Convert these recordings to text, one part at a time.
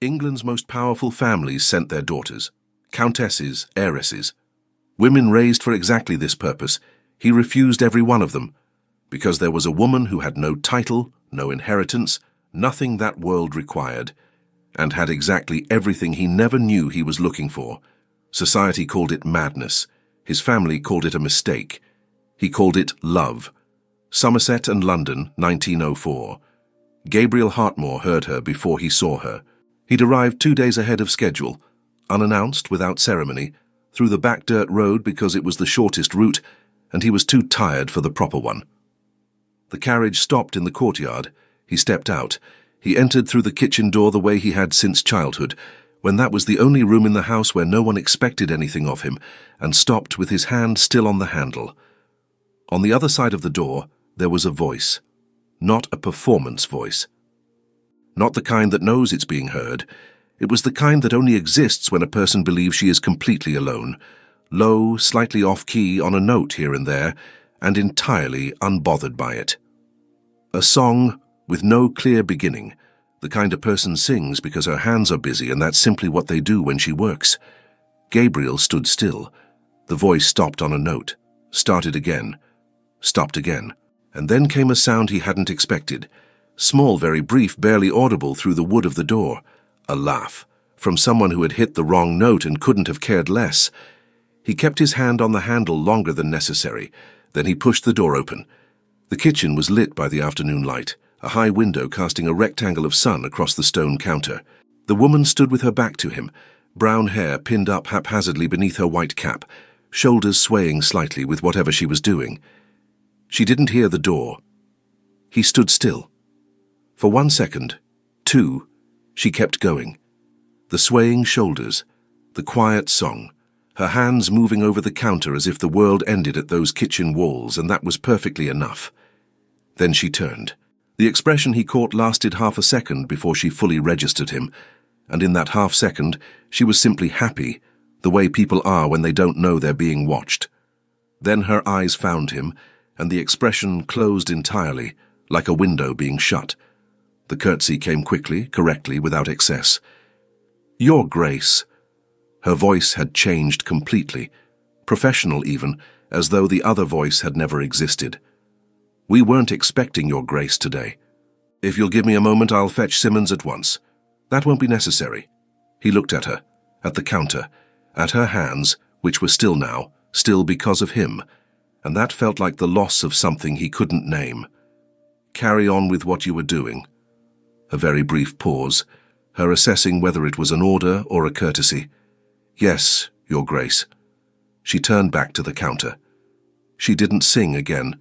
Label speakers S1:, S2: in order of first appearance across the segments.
S1: England's most powerful families sent their daughters, countesses, heiresses. Women raised for exactly this purpose. He refused every one of them, because there was a woman who had no title, no inheritance, nothing that world required, and had exactly everything he never knew he was looking for. Society called it madness. His family called it a mistake. He called it love. Somerset and London, 1904. Gabriel Hartmore heard her before he saw her. He'd arrived 2 days ahead of schedule, unannounced, without ceremony, through the back dirt road because it was the shortest route, and he was too tired for the proper one. The carriage stopped in the courtyard. He stepped out. He entered through the kitchen door the way he had since childhood, when that was the only room in the house where no one expected anything of him, and stopped with his hand still on the handle. On the other side of the door, there was a voice. Not a performance voice. Not the kind that knows it's being heard. It was the kind that only exists when a person believes she is completely alone, low, slightly off-key on a note here and there, and entirely unbothered by it. A song with no clear beginning, the kind a person sings because her hands are busy and that's simply what they do when she works. Gabriel stood still. The voice stopped on a note, started again, stopped again, and then came a sound he hadn't expected. Small, very brief, barely audible through the wood of the door. A laugh, from someone who had hit the wrong note and couldn't have cared less. He kept his hand on the handle longer than necessary. Then he pushed the door open. The kitchen was lit by the afternoon light, a high window casting a rectangle of sun across the stone counter. The woman stood with her back to him, brown hair pinned up haphazardly beneath her white cap, shoulders swaying slightly with whatever she was doing. She didn't hear the door. He stood still. For 1 second, 2, she kept going. The swaying shoulders, the quiet song, her hands moving over the counter as if the world ended at those kitchen walls, and that was perfectly enough. Then she turned. The expression he caught lasted half a second before she fully registered him, and in that half second she was simply happy, the way people are when they don't know they're being watched. Then her eyes found him, and the expression closed entirely, like a window being shut. The curtsy came quickly, correctly, without excess. "Your Grace." Her voice had changed completely, professional even, as though the other voice had never existed. "We weren't expecting your Grace today. If you'll give me a moment, I'll fetch Simmons at once." "That won't be necessary." He looked at her, at the counter, at her hands, which were still now, still because of him, and that felt like the loss of something he couldn't name. "Carry on with what you were doing." A very brief pause, her assessing whether it was an order or a courtesy. "Yes, Your Grace." She turned back to the counter. She didn't sing again.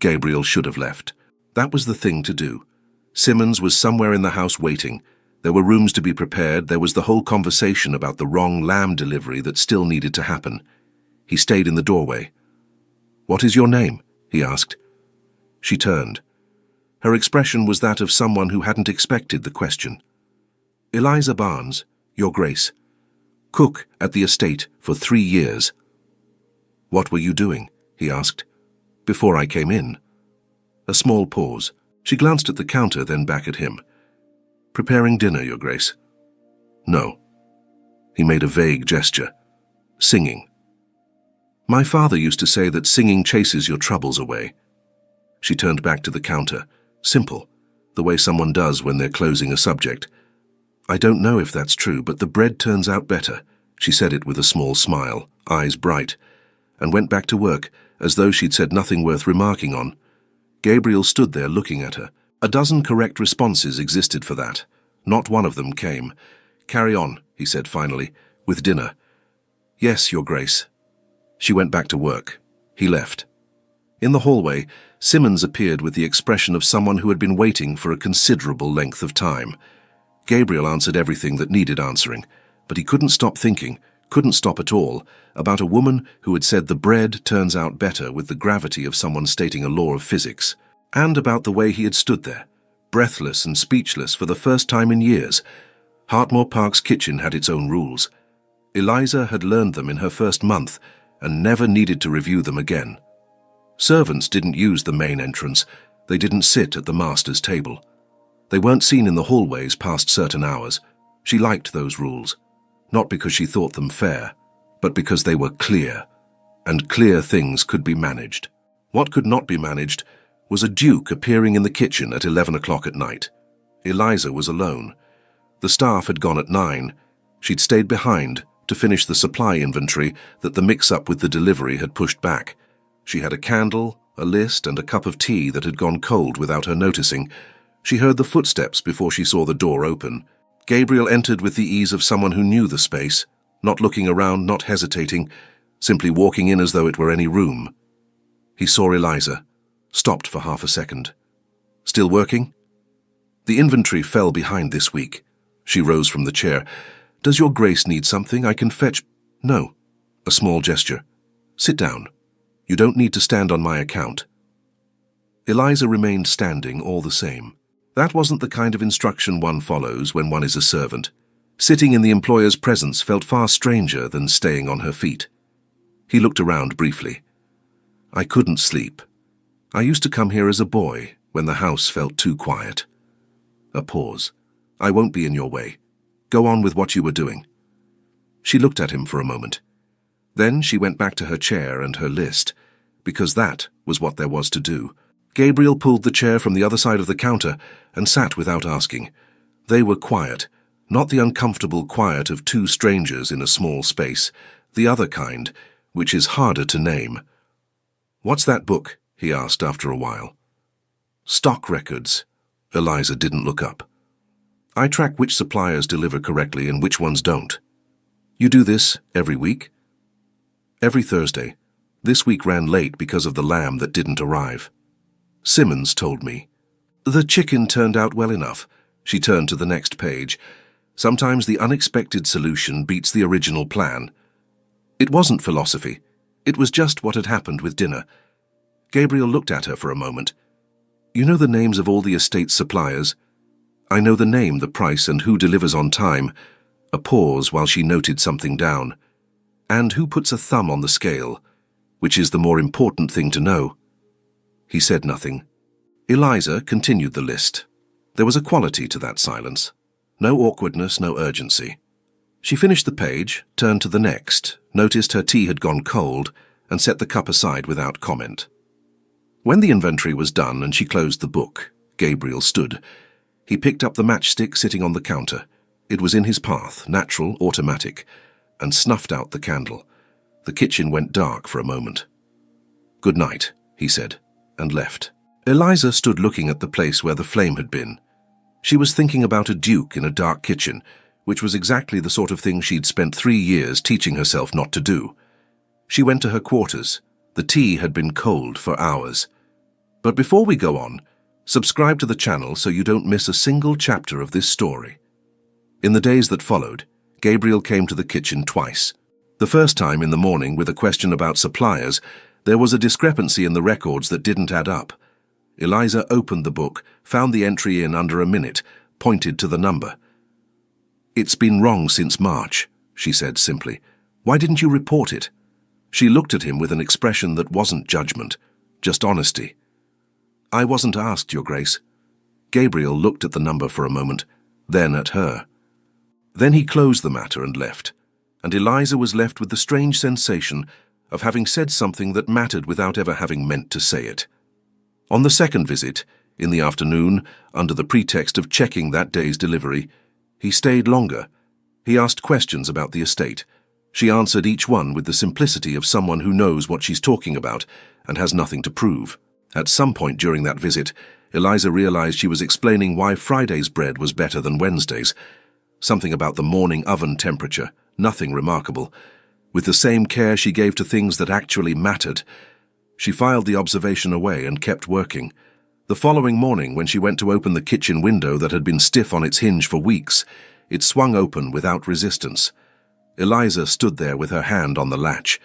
S1: Gabriel should have left. That was the thing to do. Simmons was somewhere in the house waiting. There were rooms to be prepared. There was the whole conversation about the wrong lamb delivery that still needed to happen. He stayed in the doorway. "What is your name?" he asked. She turned. Her expression was that of someone who hadn't expected the question. "Eliza Barnes, Your Grace. Cook at the estate for 3 years." "What were you doing?" he asked. "Before I came in." A small pause. She glanced at the counter, then back at him. "Preparing dinner, Your Grace." "No." He made a vague gesture. "Singing." "My father used to say that singing chases your troubles away." She turned back to the counter. Simple, the way someone does when they're closing a subject. "I don't know if that's true, but the bread turns out better." She said it with a small smile, eyes bright, and went back to work, as though she'd said nothing worth remarking on. Gabriel stood there looking at her. A dozen correct responses existed for that. Not one of them came. "Carry on," he said finally, "with dinner." "Yes, Your Grace." She went back to work. He left. In the hallway, Simmons appeared with the expression of someone who had been waiting for a considerable length of time. Gabriel answered everything that needed answering, but he couldn't stop thinking, couldn't stop at all, about a woman who had said the bread turns out better with the gravity of someone stating a law of physics, and about the way he had stood there, breathless and speechless for the first time in years. Hartmore Park's kitchen had its own rules. Eliza had learned them in her first month and never needed to review them again. Servants didn't use the main entrance. They didn't sit at the master's table. They weren't seen in the hallways past certain hours. She liked those rules, not because she thought them fair, but because they were clear, and clear things could be managed. What could not be managed was a duke appearing in the kitchen at 11 o'clock at night. Eliza was alone. The staff had gone at 9. She'd stayed behind to finish the supply inventory that the mix-up with the delivery had pushed back. She had a candle, a list, and a cup of tea that had gone cold without her noticing. She heard the footsteps before she saw the door open. Gabriel entered with the ease of someone who knew the space, not looking around, not hesitating, simply walking in as though it were any room. He saw Eliza, stopped for half a second. Still working? The inventory fell behind this week. She rose from the chair. Does your grace need something? I can fetch... No. A small gesture. Sit down. You don't need to stand on my account. Eliza remained standing all the same. That wasn't the kind of instruction one follows when one is a servant. Sitting in the employer's presence felt far stranger than staying on her feet. He looked around briefly. I couldn't sleep. I used to come here as a boy when the house felt too quiet. A pause. I won't be in your way. Go on with what you were doing. She looked at him for a moment. Then she went back to her chair and her list, because that was what there was to do. Gabriel pulled the chair from the other side of the counter and sat without asking. They were quiet, not the uncomfortable quiet of two strangers in a small space, the other kind, which is harder to name. What's that book? He asked after a while. Stock records. Eliza didn't look up. I track which suppliers deliver correctly and which ones don't. You do this every week? Every Thursday. This week ran late because of the lamb that didn't arrive. Simmons told me. The chicken turned out well enough. She turned to the next page. Sometimes the unexpected solution beats the original plan. It wasn't philosophy. It was just what had happened with dinner. Gabriel looked at her for a moment. You know the names of all the estate's suppliers? I know the name, the price, and who delivers on time. A pause while she noted something down. And who puts a thumb on the scale, which is the more important thing to know. He said nothing. Eliza continued the list. There was a quality to that silence. No awkwardness, no urgency. She finished the page, turned to the next, noticed her tea had gone cold, and set the cup aside without comment. When the inventory was done and she closed the book, Gabriel stood. He picked up the matchstick sitting on the counter. It was in his path, natural, automatic, and snuffed out the candle. The kitchen went dark for a moment. Good night, he said, and left. Eliza stood looking at the place where the flame had been. She was thinking about a duke in a dark kitchen, which was exactly the sort of thing she'd spent 3 years teaching herself not to do. She went to her quarters. The tea had been cold for hours. But before we go on, subscribe to the channel so you don't miss a single chapter of this story. In the days that followed, Gabriel came to the kitchen twice. The first time in the morning with a question about suppliers, there was a discrepancy in the records that didn't add up. Eliza opened the book, found the entry in under a minute, pointed to the number. It's been wrong since March, she said simply. Why didn't you report it? She looked at him with an expression that wasn't judgment, just honesty. I wasn't asked, Your Grace. Gabriel looked at the number for a moment, then at her. Then he closed the matter and left, and Eliza was left with the strange sensation of having said something that mattered without ever having meant to say it. On the second visit, in the afternoon, under the pretext of checking that day's delivery, he stayed longer. He asked questions about the estate. She answered each one with the simplicity of someone who knows what she's talking about and has nothing to prove. At some point during that visit, Eliza realized she was explaining why Friday's bread was better than Wednesday's. Something about the morning oven temperature, nothing remarkable. With the same care she gave to things that actually mattered. She filed the observation away and kept working. The following morning, when she went to open the kitchen window that had been stiff on its hinge for weeks, it swung open without resistance. Eliza stood there with her hand on the latch.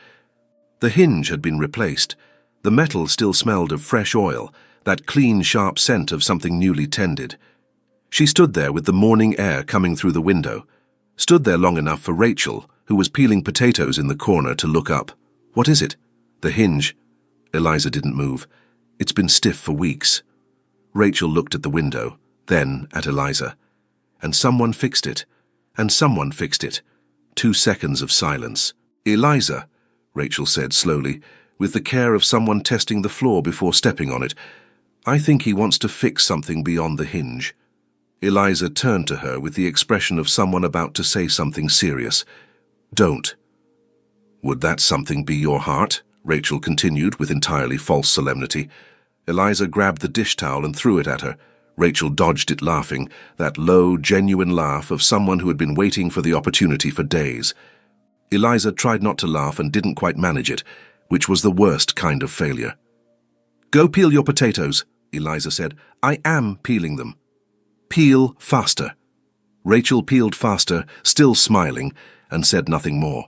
S1: The hinge had been replaced. The metal still smelled of fresh oil, that clean, sharp scent of something newly tended. She stood there with the morning air coming through the window. Stood there long enough for Rachel, who was peeling potatoes in the corner, to look up. What is it? The hinge. Eliza didn't move. It's been stiff for weeks. Rachel looked at the window, then at Eliza. And someone fixed it. And someone fixed it. 2 seconds of silence. "Eliza," Rachel said slowly, with the care of someone testing the floor before stepping on it, "I think he wants to fix something beyond the hinge." Eliza turned to her with the expression of someone about to say something serious. "Don't." "Would that something be your heart?" Rachel continued with entirely false solemnity. Eliza grabbed the dish towel and threw it at her. Rachel dodged it laughing, that low, genuine laugh of someone who had been waiting for the opportunity for days. Eliza tried not to laugh and didn't quite manage it, which was the worst kind of failure. "Go peel your potatoes," Eliza said. "I am peeling them." "Peel faster." Rachel peeled faster, still smiling, and said nothing more.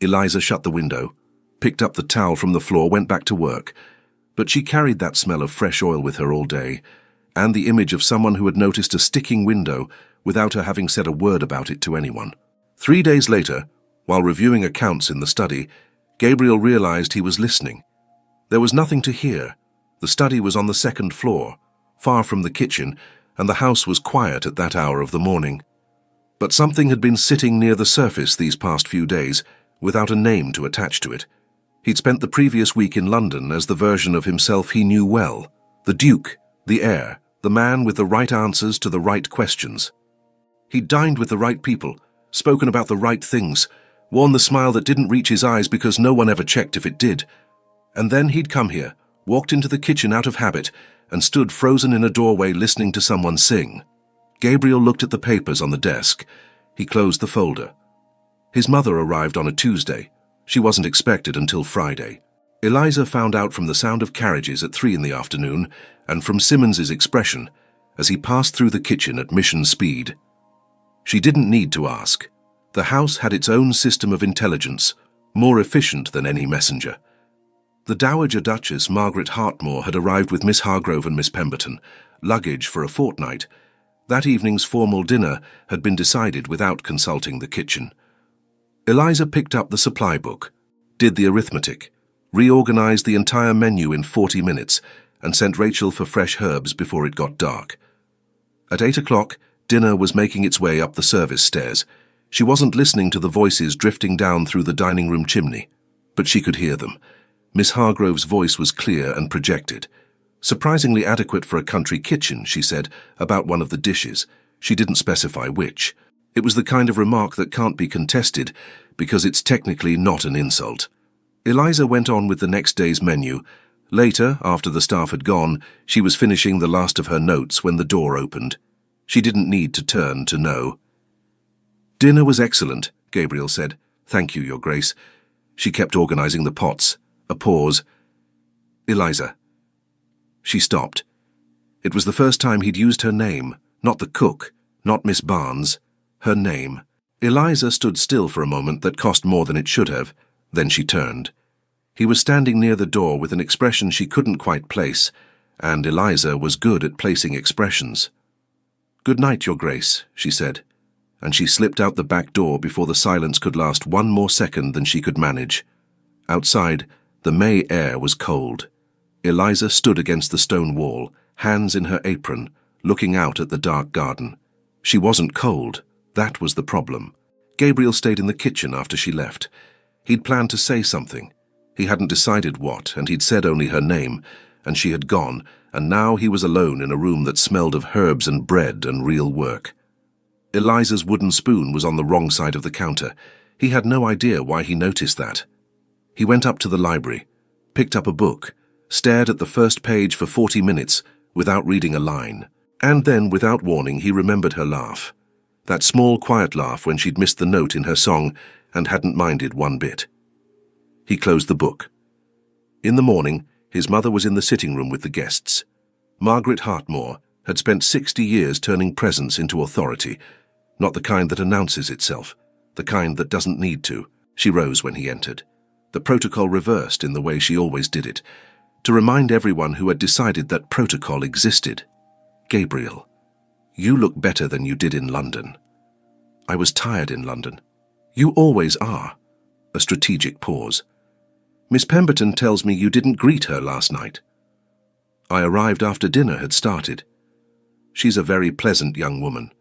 S1: Eliza shut the window, picked up the towel from the floor, went back to work. But she carried that smell of fresh oil with her all day, and the image of someone who had noticed a sticking window without her having said a word about it to anyone. 3 days later, while reviewing accounts in the study, Gabriel realized he was listening. There was nothing to hear. The study was on the 2nd floor, far from the kitchen, and the house was quiet at that hour of the morning. But something had been sitting near the surface these past few days, without a name to attach to it. He'd spent the previous week in London as the version of himself he knew well, the Duke, the heir, the man with the right answers to the right questions. He'd dined with the right people, spoken about the right things, worn the smile that didn't reach his eyes because no one ever checked if it did. And then he'd come here, walked into the kitchen out of habit, and stood frozen in a doorway listening to someone sing. Gabriel looked at the papers on the desk. He closed the folder. His mother arrived on a Tuesday. She wasn't expected until Friday. Eliza found out from the sound of carriages at 3 in the afternoon and from Simmons's expression as he passed through the kitchen at mission speed. She didn't need to ask. The house had its own system of intelligence, more efficient than any messenger. The Dowager Duchess Margaret Hartmore had arrived with Miss Hargrove and Miss Pemberton, luggage for a fortnight. That evening's formal dinner had been decided without consulting the kitchen. Eliza picked up the supply book, did the arithmetic, reorganized the entire menu in 40 minutes, and sent Rachel for fresh herbs before it got dark. At 8 o'clock, dinner was making its way up the service stairs. She wasn't listening to the voices drifting down through the dining room chimney, but she could hear them. Miss Hargrove's voice was clear and projected. Surprisingly adequate for a country kitchen, she said, about one of the dishes. She didn't specify which. It was the kind of remark that can't be contested, because it's technically not an insult. Eliza went on with the next day's menu. Later, after the staff had gone, she was finishing the last of her notes when the door opened. She didn't need to turn to know. "Dinner was excellent," Gabriel said. "Thank you, Your Grace." She kept organizing the pots. A pause. "Eliza." She stopped. It was the first time he'd used her name, not the cook, not Miss Barnes. Her name. Eliza stood still for a moment that cost more than it should have. Then she turned. He was standing near the door with an expression she couldn't quite place, and Eliza was good at placing expressions. "Good night, Your Grace," she said, and she slipped out the back door before the silence could last one more second than she could manage. Outside, the May air was cold. Eliza stood against the stone wall, hands in her apron, looking out at the dark garden. She wasn't cold. That was the problem. Gabriel stayed in the kitchen after she left. He'd planned to say something. He hadn't decided what, and he'd said only her name, and she had gone, and now he was alone in a room that smelled of herbs and bread and real work. Eliza's wooden spoon was on the wrong side of the counter. He had no idea why he noticed that. He went up to the library, picked up a book, stared at the first page for 40 minutes without reading a line, and then, without warning, he remembered her laugh. That small, quiet laugh when she'd missed the note in her song and hadn't minded one bit. He closed the book. In the morning, his mother was in the sitting room with the guests. Margaret Hartmore had spent 60 years turning presence into authority, not the kind that announces itself, the kind that doesn't need to. She rose when he entered. The protocol reversed in the way she always did it, to remind everyone who had decided that protocol existed. "Gabriel, you look better than you did in London." "I was tired in London." "You always are." A strategic pause. "Miss Pemberton tells me you didn't greet her last night." "I arrived after dinner had started." "She's a very pleasant young woman."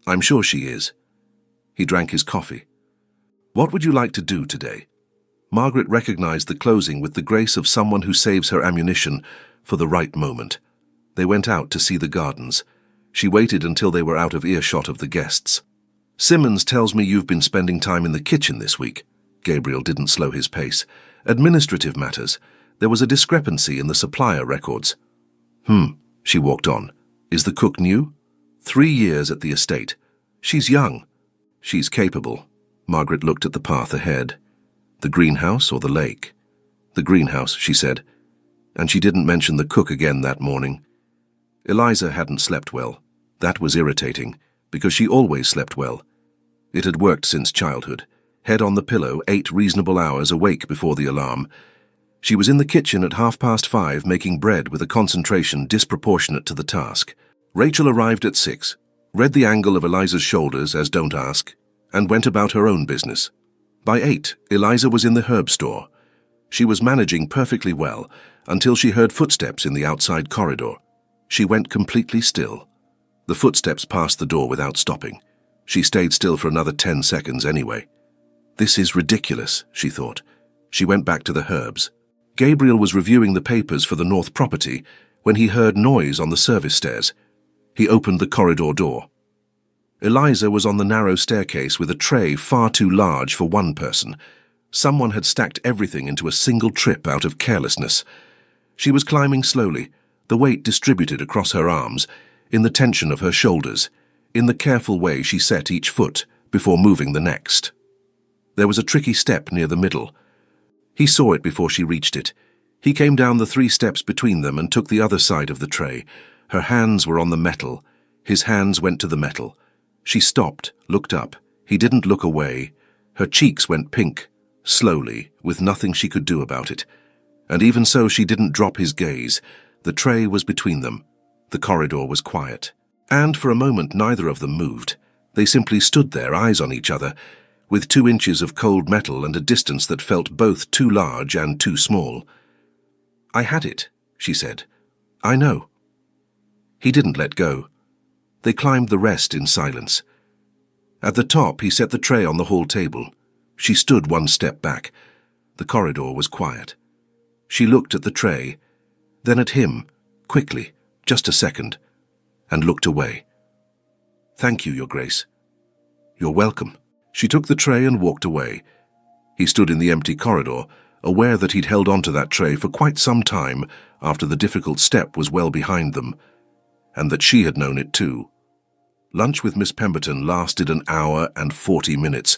S1: "I'm sure she is. He drank his coffee. "What would you like to do today?" Margaret recognized the closing with the grace of someone who saves her ammunition for the right moment. They went out to see the gardens. She waited until they were out of earshot of the guests. "Simmons tells me you've been spending time in the kitchen this week." Gabriel didn't slow his pace. "Administrative matters. There was a discrepancy in the supplier records." She walked on. "Is the cook new?" 3 years at the estate. She's young. She's capable." Margaret looked at the path ahead. The greenhouse or the lake? "The greenhouse," she said. And she didn't mention the cook again that morning. Eliza hadn't slept well. That was irritating, because she always slept well. It had worked since childhood. Head on the pillow, 8 reasonable hours awake before the alarm. She was in the kitchen at 5:30 making bread with a concentration disproportionate to the task. Rachel arrived at 6, read the angle of Eliza's shoulders as don't ask, and went about her own business. By 8, Eliza was in the herb store. She was managing perfectly well until she heard footsteps in the outside corridor. She went completely still. The footsteps passed the door without stopping. She stayed still for another 10 seconds anyway. "This is ridiculous," she thought. She went back to the herbs. Gabriel was reviewing the papers for the North property when he heard noise on the service stairs. He opened the corridor door. Eliza was on the narrow staircase with a tray far too large for one person. Someone had stacked everything into a single trip out of carelessness. She was climbing slowly, the weight distributed across her arms, in the tension of her shoulders, in the careful way she set each foot before moving the next. There was a tricky step near the middle. He saw it before she reached it. He came down the 3 steps between them and took the other side of the tray. Her hands were on the metal. His hands went to the metal. She stopped, looked up. He didn't look away. Her cheeks went pink, slowly, with nothing she could do about it. And even so, she didn't drop his gaze. The tray was between them. The corridor was quiet. And for a moment, neither of them moved. They simply stood there, eyes on each other, with 2 inches of cold metal and a distance that felt both too large and too small. "I had it," she said. "I know." He didn't let go. They climbed the rest in silence. At the top, he set the tray on the hall table. She stood 1 step back. The corridor was quiet. She looked at the tray, then at him, quickly, just a second, and looked away. "Thank you, Your Grace." "You're welcome." She took the tray and walked away. He stood in the empty corridor, aware that he'd held onto that tray for quite some time after the difficult step was well behind them, and that she had known it too. Lunch with Miss Pemberton lasted an hour and 40 minutes.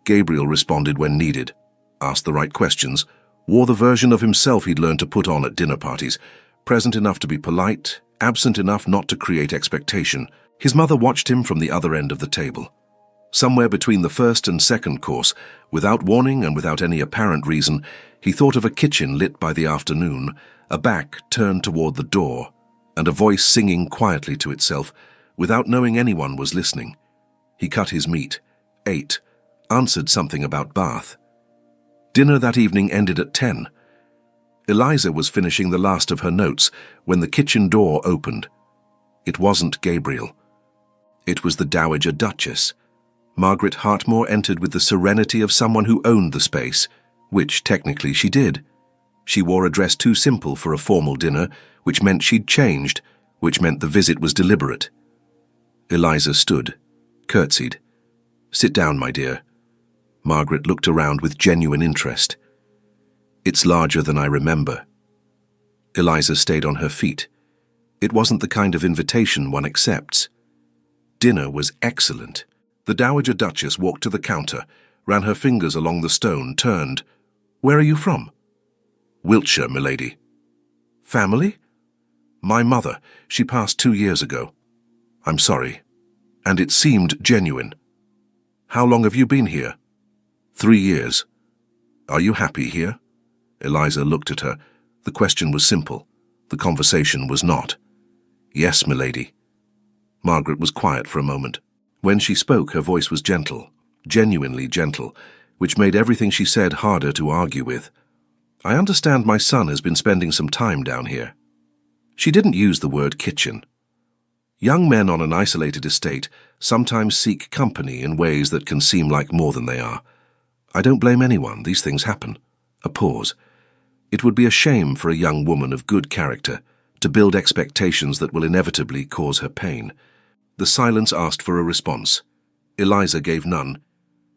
S1: Gabriel responded when needed, asked the right questions, wore the version of himself he'd learned to put on at dinner parties, present enough to be polite, absent enough not to create expectation. His mother watched him from the other end of the table. Somewhere between the first and second course, without warning and without any apparent reason, he thought of a kitchen lit by the afternoon, a back turned toward the door, and a voice singing quietly to itself, without knowing anyone was listening. He cut his meat, ate, answered something about bath. Dinner that evening ended at 10. Eliza was finishing the last of her notes when the kitchen door opened. It wasn't Gabriel. It was the Dowager Duchess. Margaret Hartmore entered with the serenity of someone who owned the space, which technically she did. She wore a dress too simple for a formal dinner, which meant she'd changed, which meant the visit was deliberate. Eliza stood, curtsied. "Sit down, my dear." Margaret looked around with genuine interest. "It's larger than I remember." Eliza stayed on her feet. It wasn't the kind of invitation one accepts. Dinner was excellent. The Dowager Duchess walked to the counter, ran her fingers along the stone, turned. "Where are you from?" "Wiltshire, milady." "Family?" "My mother. She passed 2 years ago." "I'm sorry." And it seemed genuine. "How long have you been here?" 3 years. "Are you happy here?" Eliza looked at her. The question was simple. The conversation was not. "Yes, milady." Margaret was quiet for a moment. When she spoke, her voice was gentle, genuinely gentle, which made everything she said harder to argue with. "I understand my son has been spending some time down here." She didn't use the word kitchen. Young men on an isolated estate sometimes seek company in ways that can seem like more than they are. I don't blame anyone, these things happen. A pause. It would be a shame for a young woman of good character to build expectations that will inevitably cause her pain. The silence asked for a response. Eliza gave none.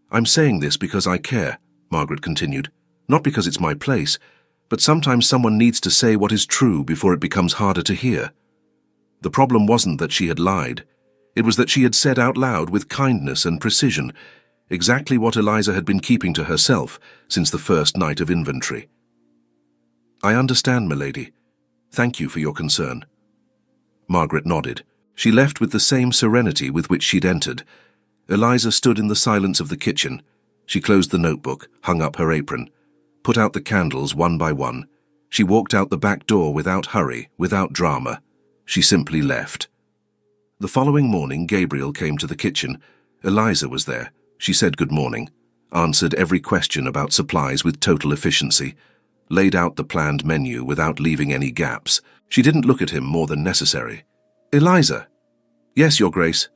S1: I'm saying this because I care, Margaret continued. Not because it's my place, but sometimes someone needs to say what is true before it becomes harder to hear. The problem wasn't that she had lied. It was that she had said out loud with kindness and precision exactly what Eliza had been keeping to herself since the first night of inventory. I understand, milady. Thank you for your concern. Margaret nodded. She left with the same serenity with which she'd entered. Eliza stood in the silence of the kitchen. She closed the notebook, hung up her apron, put out the candles one by one. She walked out the back door without hurry, without drama. She simply left. The following morning, Gabriel came to the kitchen. Eliza was there. She said good morning, answered every question about supplies with total efficiency, laid out the planned menu without leaving any gaps. She didn't look at him more than necessary. Eliza. Yes, Your Grace.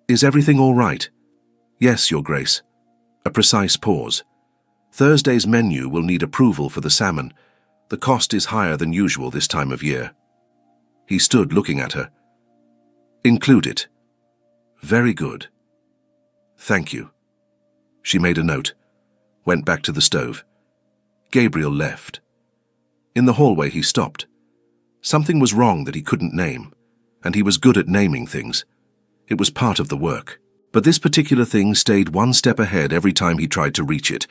S1: Is everything all right? Yes, Your Grace. A precise pause. Thursday's menu will need approval for the salmon. The cost is higher than usual this time of year. He stood looking at her. Include it. Very good. Thank you. She made a note, went back to the stove. Gabriel left. In the hallway he stopped. Something was wrong that he couldn't name, and he was good at naming things. It was part of the work. But this particular thing stayed one step ahead every time he tried to reach it.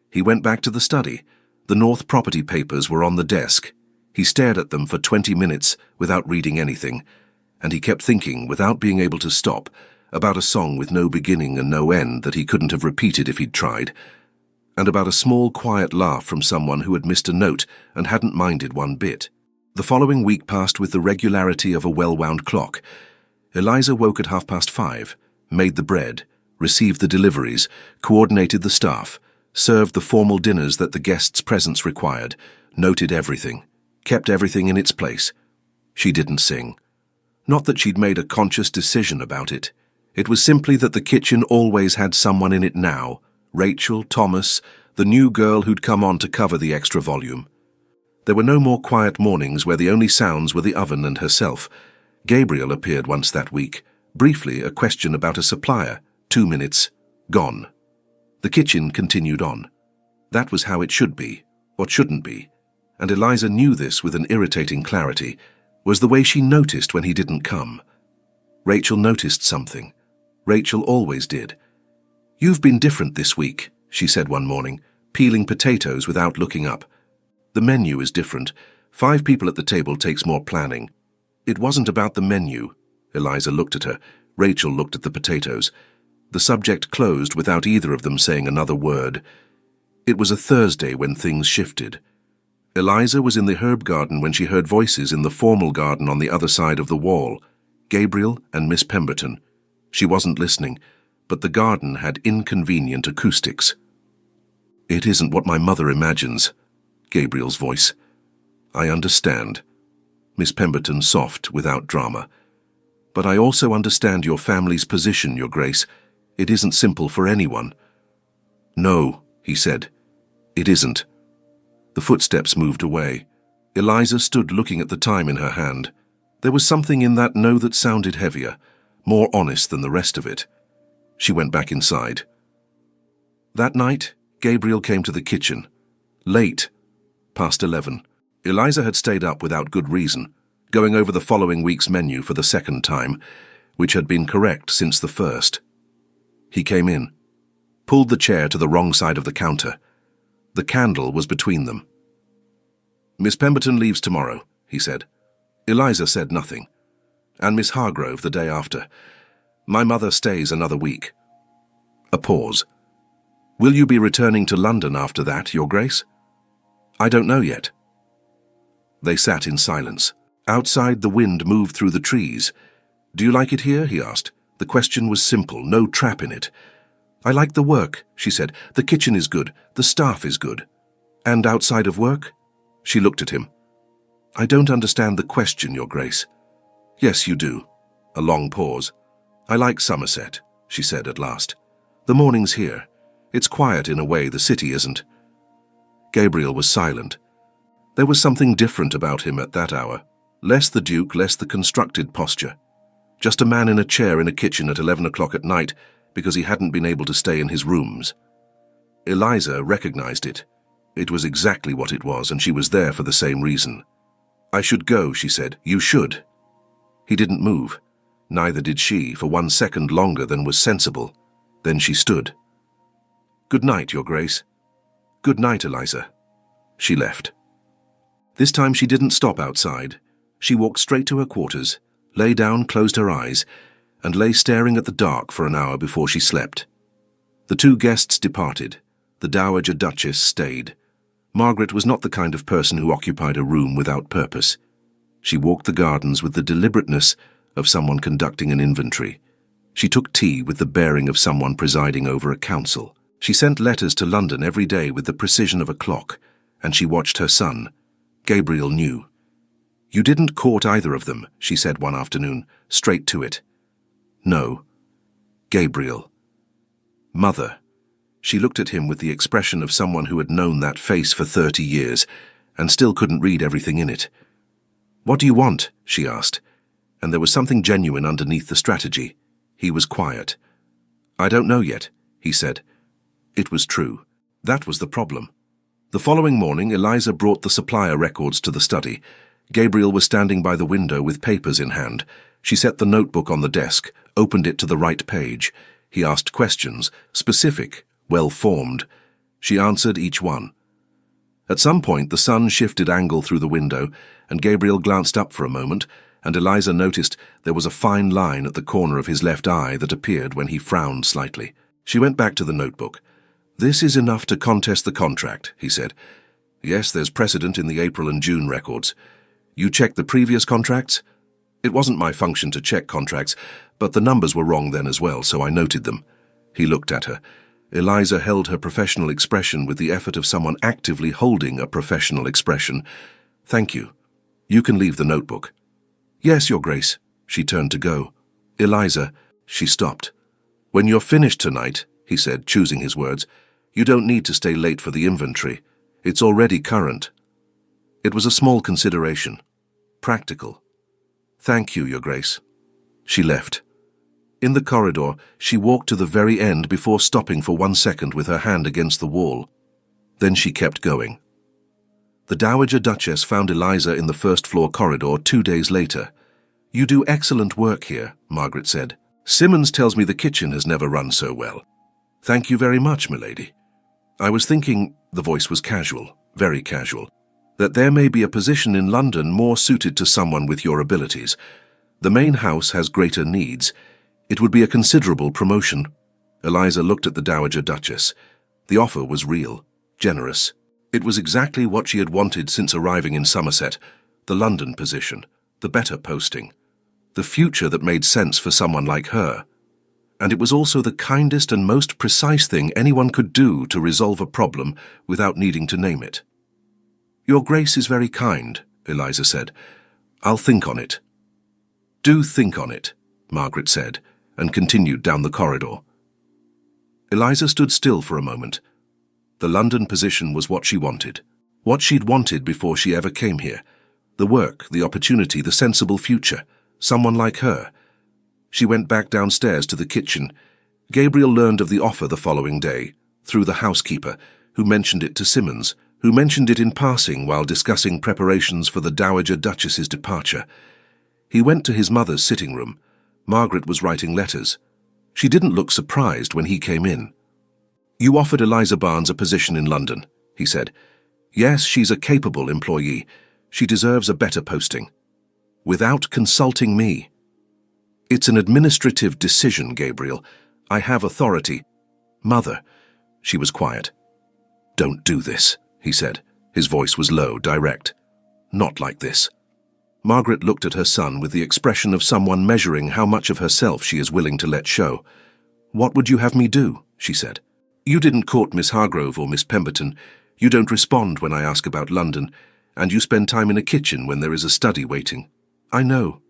S1: He went back to the study. The North property papers were on the desk. He stared at them for 20 minutes without reading anything, and he kept thinking, without being able to stop, about a song with no beginning and no end that he couldn't have repeated if he'd tried, and about a small, quiet laugh from someone who had missed a note and hadn't minded one bit. The following week passed with the regularity of a well-wound clock. Eliza woke at 5:30, made the bread, received the deliveries, coordinated the staff, served the formal dinners that the guests' presence required, noted everything, kept everything in its place. She didn't sing. Not that she'd made a conscious decision about it. It was simply that the kitchen always had someone in it now. Rachel, Thomas, the new girl who'd come on to cover the extra volume. There were no more quiet mornings where the only sounds were the oven and herself. Gabriel appeared once that week. Briefly, a question about a supplier. 2 minutes. Gone. The kitchen continued on. That was how it should be, or shouldn't be. And Eliza knew this with an irritating clarity, was the way she noticed when he didn't come. Rachel noticed something. Rachel always did. You've been different this week, she said one morning, peeling potatoes without looking up. The menu is different. 5 people at the table takes more planning. It wasn't about the menu. Eliza looked at her. Rachel looked at the potatoes. The subject closed without either of them saying another word. It was a Thursday when things shifted. Eliza was in the herb garden when she heard voices in the formal garden on the other side of the wall. Gabriel and Miss Pemberton. She wasn't listening, but the garden had inconvenient acoustics. It isn't what my mother imagines. Gabriel's voice. I understand. Miss Pemberton soft, without drama. But I also understand your family's position, Your Grace. It isn't simple for anyone. No, he said. It isn't. The footsteps moved away. Eliza stood looking at the time in her hand. There was something in that no that sounded heavier, more honest than the rest of it. She went back inside. That night, Gabriel came to the kitchen. Late. Past 11. Eliza had stayed up without good reason, going over the following week's menu for the second time, which had been correct since the first. He came in, pulled the chair to the wrong side of the counter. The candle was between them. Miss Pemberton leaves tomorrow, he said. Eliza said nothing. And Miss Hargrove the day after. My mother stays another week. A pause. Will you be returning to London after that, Your Grace? I don't know yet. They sat in silence. Outside, the wind moved through the trees. Do you like it here? He asked. The question was simple, no trap in it. I like the work, she said. The kitchen is good. The staff is good. And outside of work? She looked at him. I don't understand the question, Your Grace. Yes, you do. A long pause. "I like Somerset," she said at last. "The morning's here. It's quiet in a way the city isn't." Gabriel was silent. There was something different about him at that hour. Less the Duke, less the constructed posture. Just a man in a chair in a kitchen at 11 o'clock at night because he hadn't been able to stay in his rooms. Eliza recognized it. It was exactly what it was, and she was there for the same reason. "I should go," she said. "You should." He didn't move. Neither did she, for 1 second longer than was sensible. Then she stood. "Good night, Your Grace." "Good night, Eliza." She left. This time she didn't stop outside. She walked straight to her quarters, lay down, closed her eyes, and lay staring at the dark for an hour before she slept. The 2 guests departed. The Dowager Duchess stayed. Margaret was not the kind of person who occupied a room without purpose. She walked the gardens with the deliberateness of someone conducting an inventory. She took tea with the bearing of someone presiding over a council. She sent letters to London every day with the precision of a clock, and she watched her son. Gabriel knew. "You didn't court either of them," she said one afternoon, straight to it. "No." "Gabriel." "Mother." She looked at him with the expression of someone who had known that face for 30 years and still couldn't read everything in it. "What do you want?" she asked, and there was something genuine underneath the strategy. He was quiet. "I don't know yet," he said. It was true. That was the problem. The following morning, Eliza brought the supplier records to the study. Gabriel was standing by the window with papers in hand. She set the notebook on the desk, opened it to the right page. He asked questions, specific, well-formed. She answered each one. At some point, the sun shifted angle through the window, and Gabriel glanced up for a moment, and Eliza noticed there was a fine line at the corner of his left eye that appeared when he frowned slightly. She went back to the notebook. "This is enough to contest the contract," he said. "Yes, there's precedent in the April and June records. You checked the previous contracts?" "It wasn't my function to check contracts, but the numbers were wrong then as well, so I noted them." He looked at her. Eliza held her professional expression with the effort of someone actively holding a professional expression. "Thank you. You can leave the notebook." "Yes, Your Grace." She turned to go. "Eliza," she stopped. "When you're finished tonight," he said, choosing his words, "you don't need to stay late for the inventory. It's already current." It was a small consideration. Practical. "Thank you, Your Grace." She left. In the corridor, she walked to the very end before stopping for 1 second with her hand against the wall. Then she kept going. The Dowager Duchess found Eliza in the first-floor corridor 2 days later. "You do excellent work here," Margaret said. "Simmons tells me the kitchen has never run so well." "Thank you very much, milady. I was thinking," the voice was casual, very casual, "that there may be a position in London more suited to someone with your abilities. The main house has greater needs. It would be a considerable promotion." Eliza looked at the Dowager Duchess. The offer was real, generous. It was exactly what she had wanted since arriving in Somerset: the London position, the better posting, the future that made sense for someone like her. And it was also the kindest and most precise thing anyone could do to resolve a problem without needing to name it. "Your Grace is very kind," Eliza said. "I'll think on it." "Do think on it," Margaret said, and continued down the corridor. Eliza stood still for a moment. The London position was what she wanted. What she'd wanted before she ever came here. The work, the opportunity, the sensible future. Someone like her. She went back downstairs to the kitchen. Gabriel learned of the offer the following day, through the housekeeper, who mentioned it to Simmons, who mentioned it in passing while discussing preparations for the Dowager Duchess's departure. He went to his mother's sitting room. Margaret was writing letters. She didn't look surprised when he came in. "You offered Eliza Barnes a position in London," he said. "Yes, she's a capable employee. She deserves a better posting." "Without consulting me." "It's an administrative decision, Gabriel. I have authority." "Mother." She was quiet. "Don't do this," he said. His voice was low, direct. "Not like this." Margaret looked at her son with the expression of someone measuring how much of herself she is willing to let show. "What would you have me do?" she said. "You didn't court Miss Hargrove or Miss Pemberton. You don't respond when I ask about London, and you spend time in a kitchen when there is a study waiting. I know."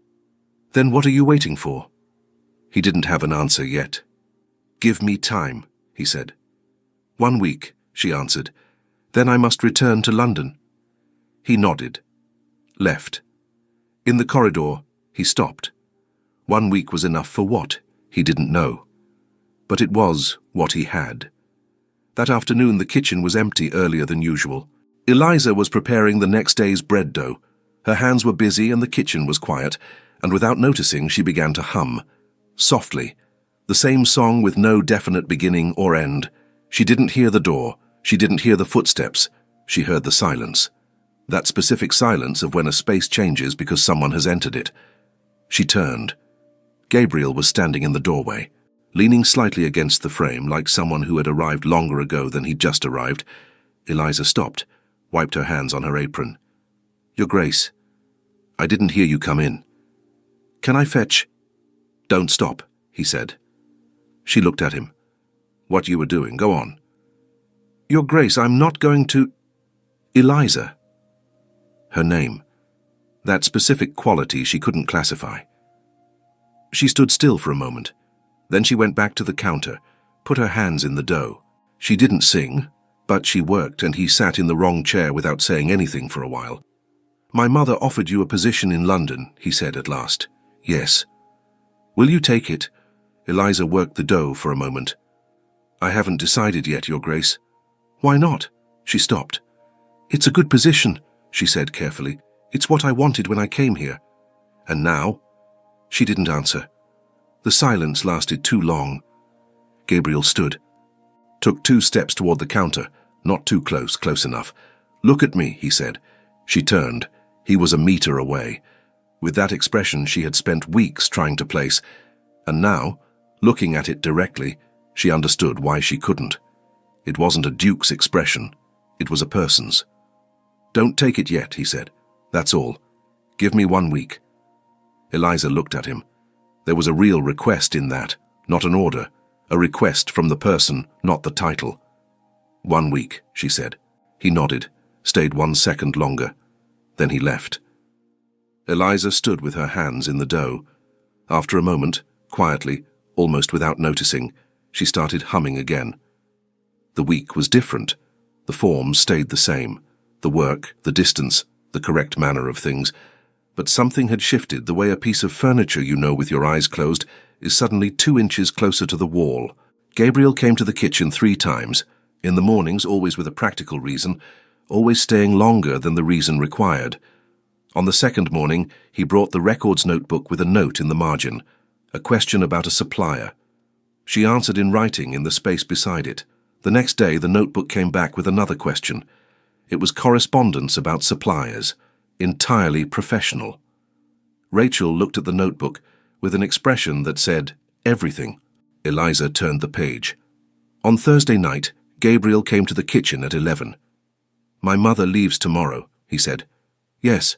S1: Then what are you waiting for? He didn't have an answer yet. Give me time, he said. 1 week, she answered. Then I must return to London. He nodded. Left. In the corridor, he stopped. 1 week was enough for what? He didn't know. But it was what he had. That afternoon the kitchen was empty earlier than usual. Eliza was preparing the next day's bread dough. Her hands were busy and the kitchen was quiet, and without noticing she began to hum. Softly. The same song with no definite beginning or end. She didn't hear the door. She didn't hear the footsteps. She heard the silence. That specific silence of when a space changes because someone has entered it. She turned. Gabriel was standing in the doorway, leaning slightly against the frame like someone who had arrived longer ago than he'd just arrived. Eliza stopped, wiped her hands on her apron. Your Grace, I didn't hear you come in. Can I fetch? Don't stop, he said. She looked at him. What you were doing, go on. Your Grace, I'm not going to... Eliza. Her name. That specific quality she couldn't classify. She stood still for a moment. Then she went back to the counter, put her hands in the dough. She didn't sing, but she worked and he sat in the wrong chair without saying anything for a while. My mother offered you a position in London, he said at last. Yes. Will you take it? Eliza worked the dough for a moment. I haven't decided yet, Your Grace. Why not? She stopped. It's a good position, she said carefully. It's what I wanted when I came here. And now? She didn't answer. The silence lasted too long. Gabriel stood. Took 2 steps toward the counter, not too close, close enough. Look at me, he said. She turned. He was a meter away. With that expression she had spent weeks trying to place, and now, looking at it directly, she understood why she couldn't. It wasn't a duke's expression. It was a person's. Don't take it yet, he said. That's all. Give me 1 week. Eliza looked at him. There was a real request in that, not an order. A request from the person, not the title. 1 week, she said. He nodded, stayed 1 second longer. Then he left. Eliza stood with her hands in the dough. After a moment, quietly, almost without noticing, she started humming again. The week was different. The form stayed the same. The work, the distance, the correct manner of things. But something had shifted, the way a piece of furniture you know with your eyes closed is suddenly 2 inches closer to the wall. Gabriel came to the kitchen 3 times, in the mornings always with a practical reason, always staying longer than the reason required. On the 2nd morning, he brought the records notebook with a note in the margin, a question about a supplier. She answered in writing in the space beside it. The next day, the notebook came back with another question. It was correspondence about suppliers, entirely professional. Rachel looked at the notebook with an expression that said, everything. Eliza turned the page. On Thursday night, Gabriel came to the kitchen at 11. My mother leaves tomorrow, he said. Yes.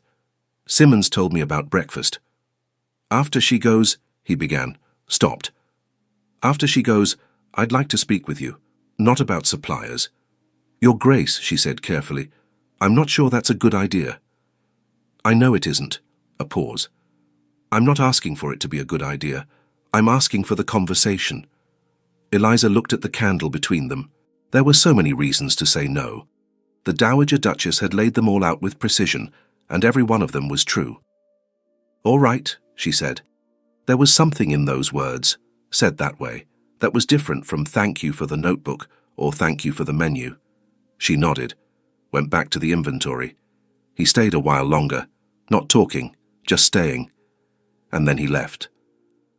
S1: Simmons told me about breakfast. After she goes, he began, stopped. After she goes, I'd like to speak with you, not about suppliers. Your Grace, she said carefully, I'm not sure that's a good idea. I know it isn't. A pause. I'm not asking for it to be a good idea. I'm asking for the conversation. Eliza looked at the candle between them. There were so many reasons to say no. The Dowager Duchess had laid them all out with precision, and every one of them was true. All right, she said. There was something in those words, said that way, that was different from thank you for the notebook or thank you for the menu. She nodded, went back to the inventory. He stayed a while longer, not talking, just staying. And then he left.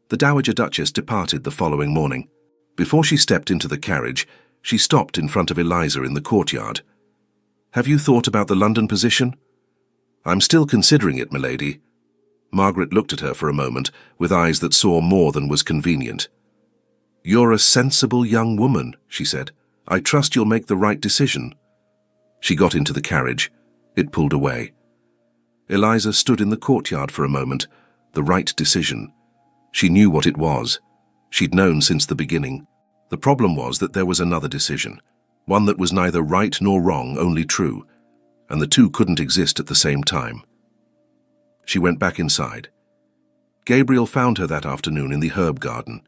S1: The Dowager Duchess departed the following morning. Before she stepped into the carriage, she stopped in front of Eliza in the courtyard. Have you thought about the London position? I'm still considering it, milady. Margaret looked at her for a moment, with eyes that saw more than was convenient. You're a sensible young woman, she said. I trust you'll make the right decision. She got into the carriage. It pulled away. Eliza stood in the courtyard for a moment. The right decision. She knew what it was. She'd known since the beginning. The problem was that there was another decision, one that was neither right nor wrong, only true, and the two couldn't exist at the same time. She went back inside. Gabriel found her that afternoon in the herb garden.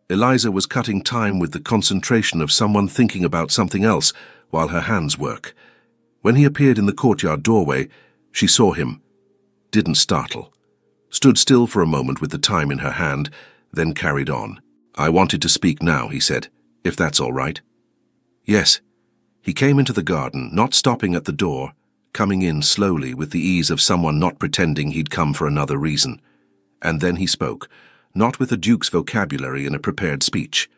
S1: Eliza was cutting time with the concentration of someone thinking about something else while her hands work. When he appeared in the courtyard doorway, she saw him, didn't startle, stood still for a moment with the time in her hand, then carried on. "I wanted to speak now," he said, "if that's all right." "Yes." He came into the garden, not stopping at the door, coming in slowly with the ease of someone not pretending he'd come for another reason. And then he spoke, not with the Duke's vocabulary in a prepared speech.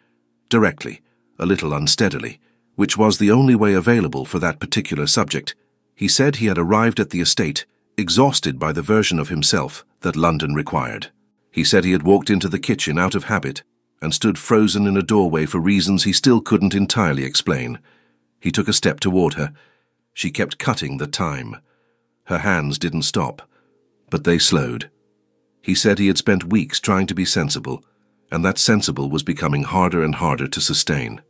S1: Directly, a little unsteadily, which was the only way available for that particular subject. He said he had arrived at the estate, exhausted by the version of himself that London required. He said he had walked into the kitchen out of habit and stood frozen in a doorway for reasons he still couldn't entirely explain. He took a step toward her. She kept cutting the time. Her hands didn't stop, but they slowed. He said he had spent weeks trying to be sensible, and that sensible was becoming harder and harder to sustain.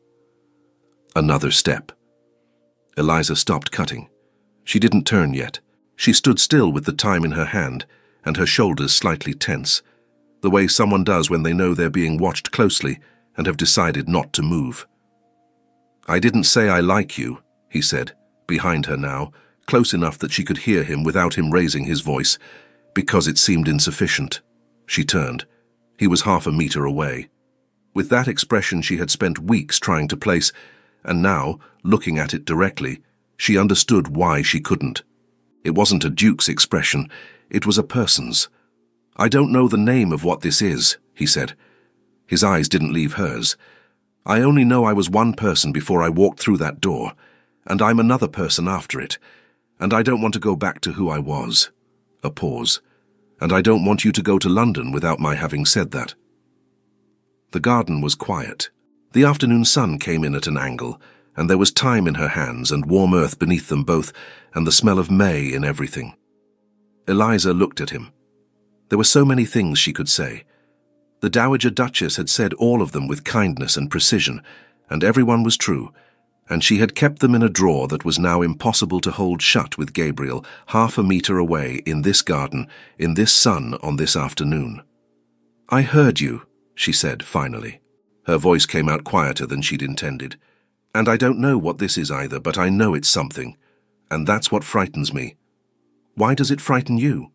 S1: Another step. Eliza stopped cutting. She didn't turn yet. She stood still with the time in her hand, and her shoulders slightly tense, the way someone does when they know they're being watched closely and have decided not to move. "I didn't say I like you," he said, behind her now, close enough that she could hear him without him raising his voice, because it seemed insufficient. She turned. He was 1/2 meter away. With that expression she had spent weeks trying to place, and now, looking at it directly, she understood why she couldn't. It wasn't a Duke's expression, it was a person's. "I don't know the name of what this is," he said. His eyes didn't leave hers. "I only know I was one person before I walked through that door, and I'm another person after it, and I don't want to go back to who I was." A pause. "And I don't want you to go to London without my having said that." The garden was quiet. The afternoon sun came in at an angle, and there was time in her hands and warm earth beneath them both, and the smell of May in everything. Eliza looked at him. There were so many things she could say. The Dowager Duchess had said all of them with kindness and precision, and everyone was true, and she had kept them in a drawer that was now impossible to hold shut with Gabriel 1/2 meter away in this garden, in this sun on this afternoon. "I heard you," she said finally. Her voice came out quieter than she'd intended. "And I don't know what this is either, but I know it's something, and that's what frightens me." "Why does it frighten you?"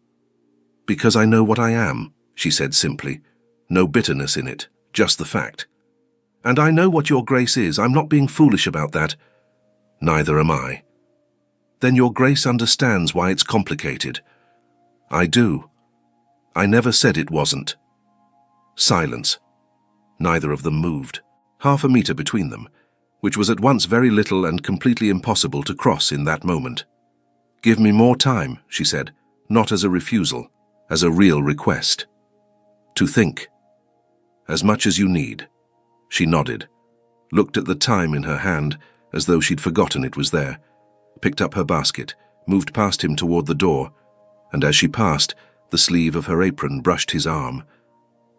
S1: "Because I know what I am," she said simply. No bitterness in it, just the fact. "And I know what your grace is. I'm not being foolish about that." "Neither am I." "Then your grace understands why it's complicated." "I do. I never said it wasn't." Silence. Neither of them moved. 1/2 meter between them, which was at once very little and completely impossible to cross in that moment. "Give me more time," she said, not as a refusal, as a real request. "To think." "As much as you need." She nodded, looked at the time in her hand as though she'd forgotten it was there, picked up her basket, moved past him toward the door, and as she passed, the sleeve of her apron brushed his arm.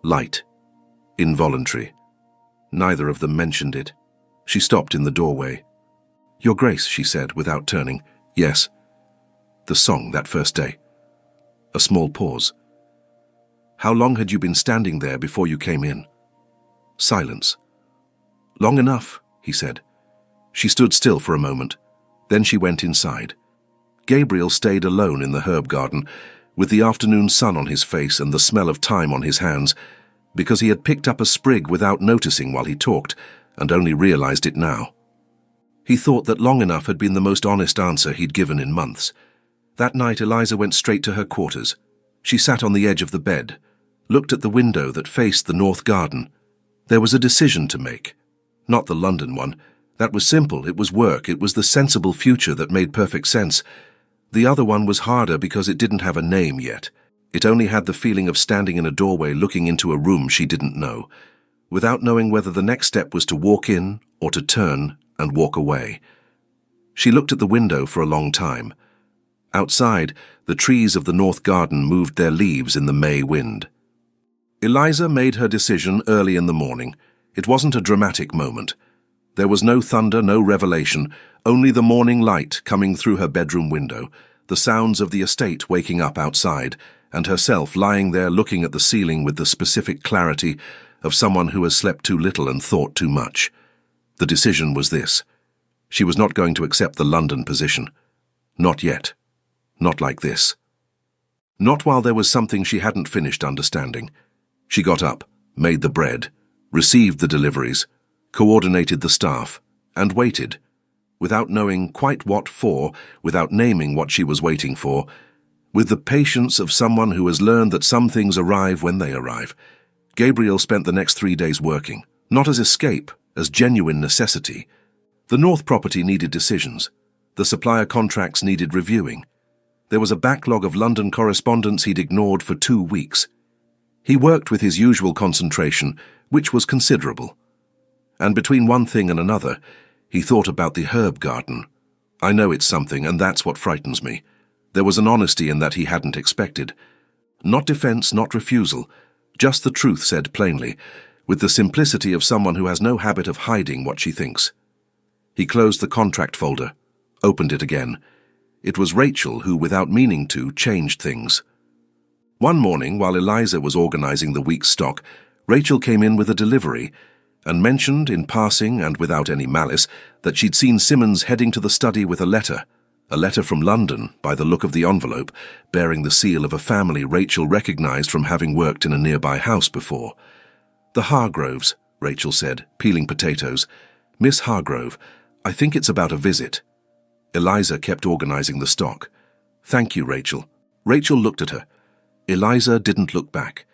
S1: Light. Involuntary. Neither of them mentioned it. She stopped in the doorway. "Your Grace," she said, without turning. "Yes." "The song that first day." A small pause. "How long had you been standing there before you came in?" Silence. "Long enough," he said. She stood still for a moment. Then she went inside. Gabriel stayed alone in the herb garden, with the afternoon sun on his face and the smell of thyme on his hands, because he had picked up a sprig without noticing while he talked, and only realized it now. He thought that long enough had been the most honest answer he'd given in months. That night Eliza went straight to her quarters. She sat on the edge of the bed, looked at the window that faced the north garden. There was a decision to make. Not the London one. That was simple, it was work, it was the sensible future that made perfect sense. The other one was harder because it didn't have a name yet. It only had the feeling of standing in a doorway looking into a room she didn't know, without knowing whether the next step was to walk in or to turn and walk away. She looked at the window for a long time. Outside, the trees of the north garden moved their leaves in the May wind. Eliza made her decision early in the morning. It wasn't a dramatic moment. There was no thunder, no revelation, only the morning light coming through her bedroom window, the sounds of the estate waking up outside, and herself lying there looking at the ceiling with the specific clarity of someone who has slept too little and thought too much. The decision was this. She was not going to accept the London position. Not yet. Not like this. Not while there was something she hadn't finished understanding. She got up, made the bread, received the deliveries, coordinated the staff, and waited, without knowing quite what for, without naming what she was waiting for, with the patience of someone who has learned that some things arrive when they arrive. Gabriel spent the next 3 days working, not as escape, as genuine necessity. The North property needed decisions. The supplier contracts needed reviewing. There was a backlog of London correspondence he'd ignored for 2 weeks. He worked with his usual concentration, which was considerable. And between one thing and another, he thought about the herb garden. I know it's something, and that's what frightens me. There was an honesty in that he hadn't expected. Not defense, not refusal, just the truth said plainly, with the simplicity of someone who has no habit of hiding what she thinks. He closed the contract folder, opened it again. It was Rachel who, without meaning to, changed things. One morning, while Eliza was organizing the week's stock, Rachel came in with a delivery and mentioned, in passing and without any malice, that she'd seen Simmons heading to the study with a letter from London, by the look of the envelope, bearing the seal of a family Rachel recognized from having worked in a nearby house before. "The Hargroves," Rachel said, peeling potatoes. "Miss Hargrove, I think it's about a visit." Eliza kept organizing the stock. "Thank you, Rachel." Rachel looked at her. Eliza didn't look back.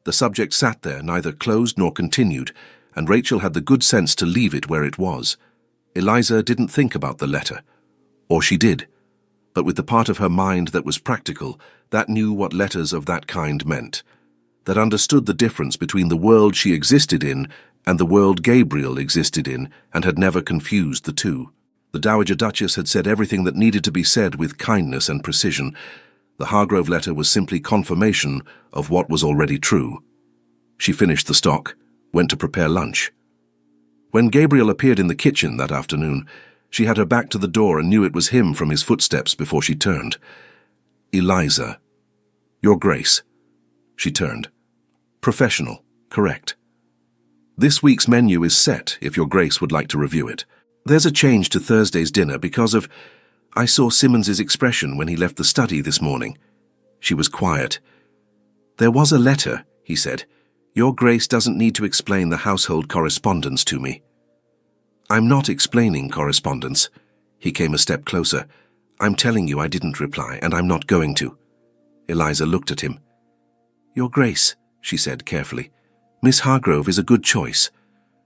S1: The subject sat there, neither closed nor continued, and Rachel had the good sense to leave it where it was. Eliza didn't think about the letter. Or she did. But with the part of her mind that was practical, that knew what letters of that kind meant. That understood the difference between the world she existed in and the world Gabriel existed in, and had never confused the two. The Dowager Duchess had said everything that needed to be said with kindness and precision. The Hargrove letter was simply confirmation of what was already true. She finished the stock, went to prepare lunch. When Gabriel appeared in the kitchen that afternoon, she had her back to the door and knew it was him from his footsteps before she turned. "Eliza." "Your Grace." She turned. "Professional, correct. This week's menu is set, if Your Grace would like to review it. There's a change to Thursday's dinner because of... I saw Simmons's expression when he left the study this morning." She was quiet. "There was a letter," he said. "Your Grace doesn't need to explain the household correspondence to me." "I'm not explaining correspondence." He came a step closer. "I'm telling you I didn't reply, and I'm not going to." Eliza looked at him. "Your Grace," she said carefully, "Miss Hargrove is a good choice.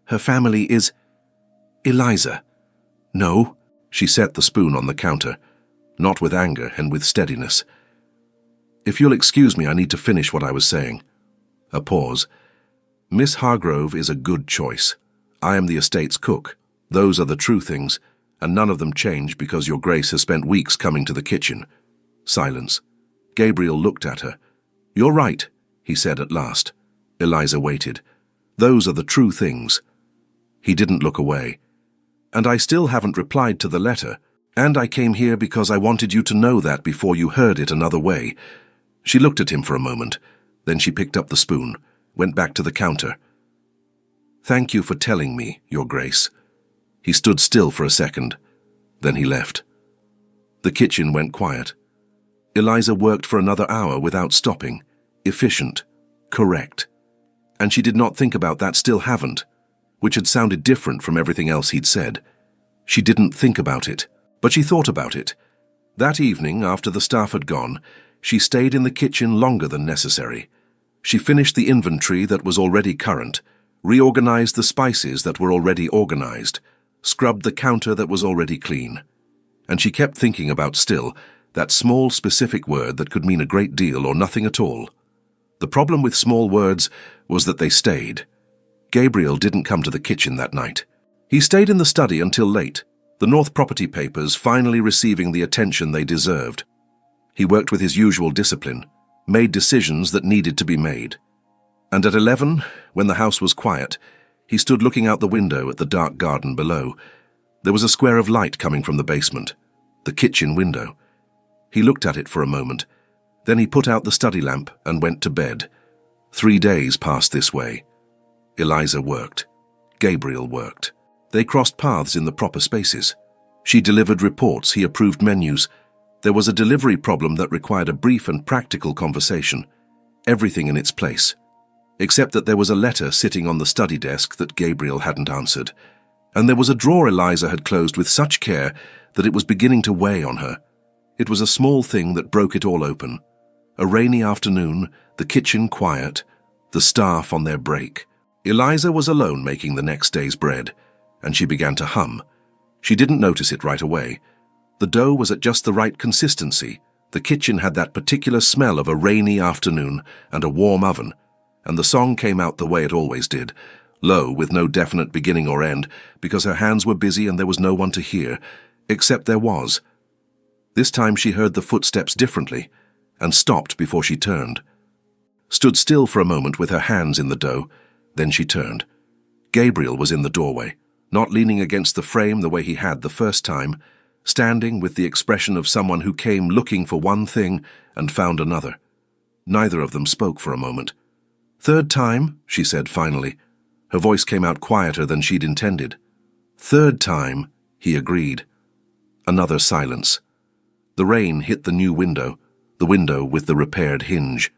S1: Her family is..." "Eliza." "No." She set the spoon on the counter, not with anger and with steadiness. "If you'll excuse me, I need to finish what I was saying." A pause. "Miss Hargrove is a good choice. I am the estate's cook. Those are the true things, and none of them change because Your Grace has spent weeks coming to the kitchen." Silence. Gabriel looked at her. "You're right," he said at last. Eliza waited. "Those are the true things." He didn't look away. "And I still haven't replied to the letter, and I came here because I wanted you to know that before you heard it another way." She looked at him for a moment, then she picked up the spoon, went back to the counter. "Thank you for telling me, Your Grace." He stood still for a second, then he left. The kitchen went quiet. Eliza worked for another hour without stopping, efficient, correct. And she did not think about that "still haven't," which had sounded different from everything else he'd said. She didn't think about it, but she thought about it. That evening, after the staff had gone, she stayed in the kitchen longer than necessary. She finished the inventory that was already current, reorganized the spices that were already organized, scrubbed the counter that was already clean. And she kept thinking about "still," that small specific word that could mean a great deal or nothing at all. The problem with small words was that they stayed. Gabriel didn't come to the kitchen that night. He stayed in the study until late, the North property papers finally receiving the attention they deserved. He worked with his usual discipline, made decisions that needed to be made. And at 11, when the house was quiet, he stood looking out the window at the dark garden below. There was a square of light coming from the basement, the kitchen window. He looked at it for a moment, Then he put out the study lamp and went to bed. 3 days passed this way. Eliza worked. Gabriel worked. They crossed paths in the proper spaces. She delivered reports, he approved menus. There was a delivery problem that required a brief and practical conversation. Everything in its place. Except that there was a letter sitting on the study desk that Gabriel hadn't answered. And there was a drawer Eliza had closed with such care that it was beginning to weigh on her. It was a small thing that broke it all open. A rainy afternoon, the kitchen quiet, the staff on their break. Eliza was alone making the next day's bread, and she began to hum. She didn't notice it right away. The dough was at just the right consistency. The kitchen had that particular smell of a rainy afternoon and a warm oven, and the song came out the way it always did, low with no definite beginning or end, because her hands were busy and there was no one to hear, except there was. This time she heard the footsteps differently, and stopped before she turned. Stood still for a moment with her hands in the dough, then she turned. Gabriel was in the doorway, not leaning against the frame the way he had the first time, standing with the expression of someone who came looking for one thing and found another. Neither of them spoke for a moment. "Third time," she said finally. Her voice came out quieter than she'd intended. "Third time," he agreed. Another silence. The rain hit the new window, the window with the repaired hinge.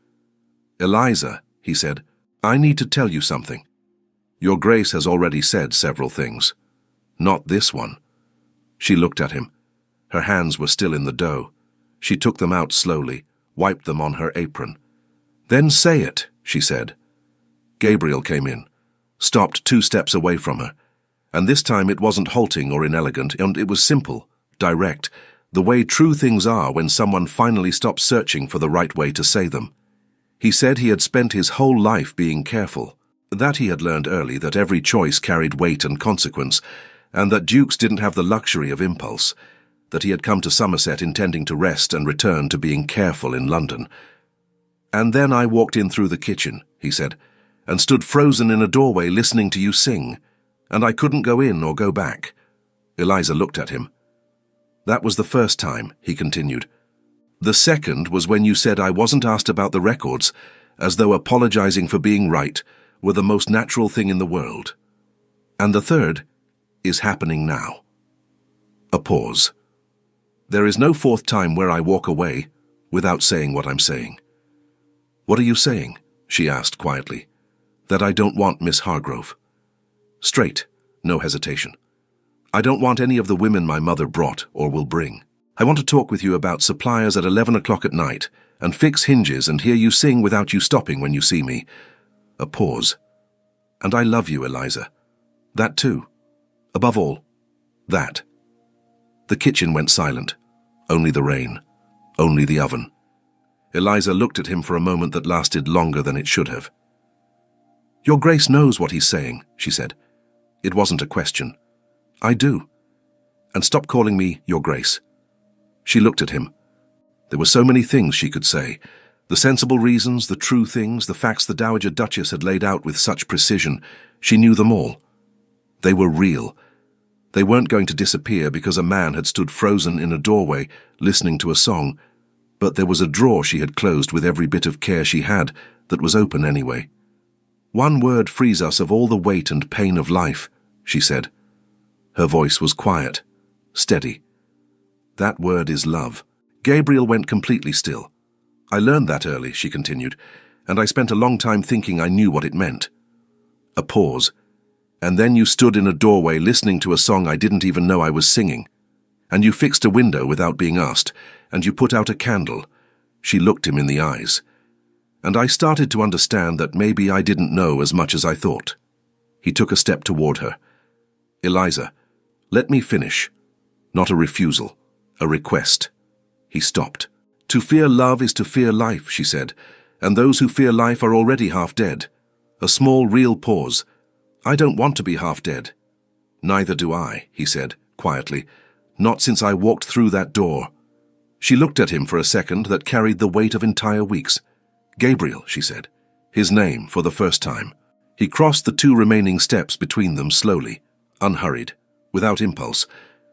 S1: "Eliza," he said, "I need to tell you something. Your Grace has already said several things. Not this one." She looked at him. Her hands were still in the dough. She took them out slowly, wiped them on her apron. "Then say it," she said. Gabriel came in, stopped 2 steps away from her, and this time it wasn't halting or inelegant, and it was simple, direct, the way true things are when someone finally stops searching for the right way to say them. He said he had spent his whole life being careful, that he had learned early that every choice carried weight and consequence, and that dukes didn't have the luxury of impulse, that he had come to Somerset intending to rest and return to being careful in London. "And then I walked in through the kitchen," he said, "and stood frozen in a doorway listening to you sing, and I couldn't go in or go back." Eliza looked at him. "That was the first time," he continued. "The second was when you said I wasn't asked about the records, as though apologizing for being right were the most natural thing in the world. And the third is happening now." A pause. "There is no fourth time where I walk away without saying what I'm saying." "What are you saying?" she asked quietly. "That I don't want Miss Hargrove." Straight, no hesitation. "I don't want any of the women my mother brought or will bring. I want to talk with you about suppliers at 11 o'clock at night and fix hinges and hear you sing without you stopping when you see me." A pause. "And I love you, Eliza. That too. Above all, that." The kitchen went silent. Only the rain. Only the oven. Eliza looked at him for a moment that lasted longer than it should have. "Your Grace knows what he's saying," she said. It wasn't a question. "I do. And stop calling me Your Grace." She looked at him. There were so many things she could say. The sensible reasons, the true things, the facts the Dowager Duchess had laid out with such precision. She knew them all. They were real. They weren't going to disappear because a man had stood frozen in a doorway, listening to a song. But there was a drawer she had closed with every bit of care she had that was open anyway. "One word frees us of all the weight and pain of life," she said. Her voice was quiet, steady. "That word is love." Gabriel went completely still. "I learned that early," she continued, "and I spent a long time thinking I knew what it meant." A pause. "And then you stood in a doorway listening to a song I didn't even know I was singing. And you fixed a window without being asked, and you put out a candle." She looked him in the eyes. "And I started to understand that maybe I didn't know as much as I thought." He took a step toward her. "Eliza, let me finish. Not a refusal, a request." He stopped. "To fear love is to fear life," she said, "and those who fear life are already half dead." A small, real pause. "I don't want to be half dead." "Neither do I," he said, quietly. "Not since I walked through that door." She looked at him for a second that carried the weight of entire weeks. "Gabriel," she said, his name for the first time. He crossed the 2 remaining steps between them slowly, unhurried, without impulse,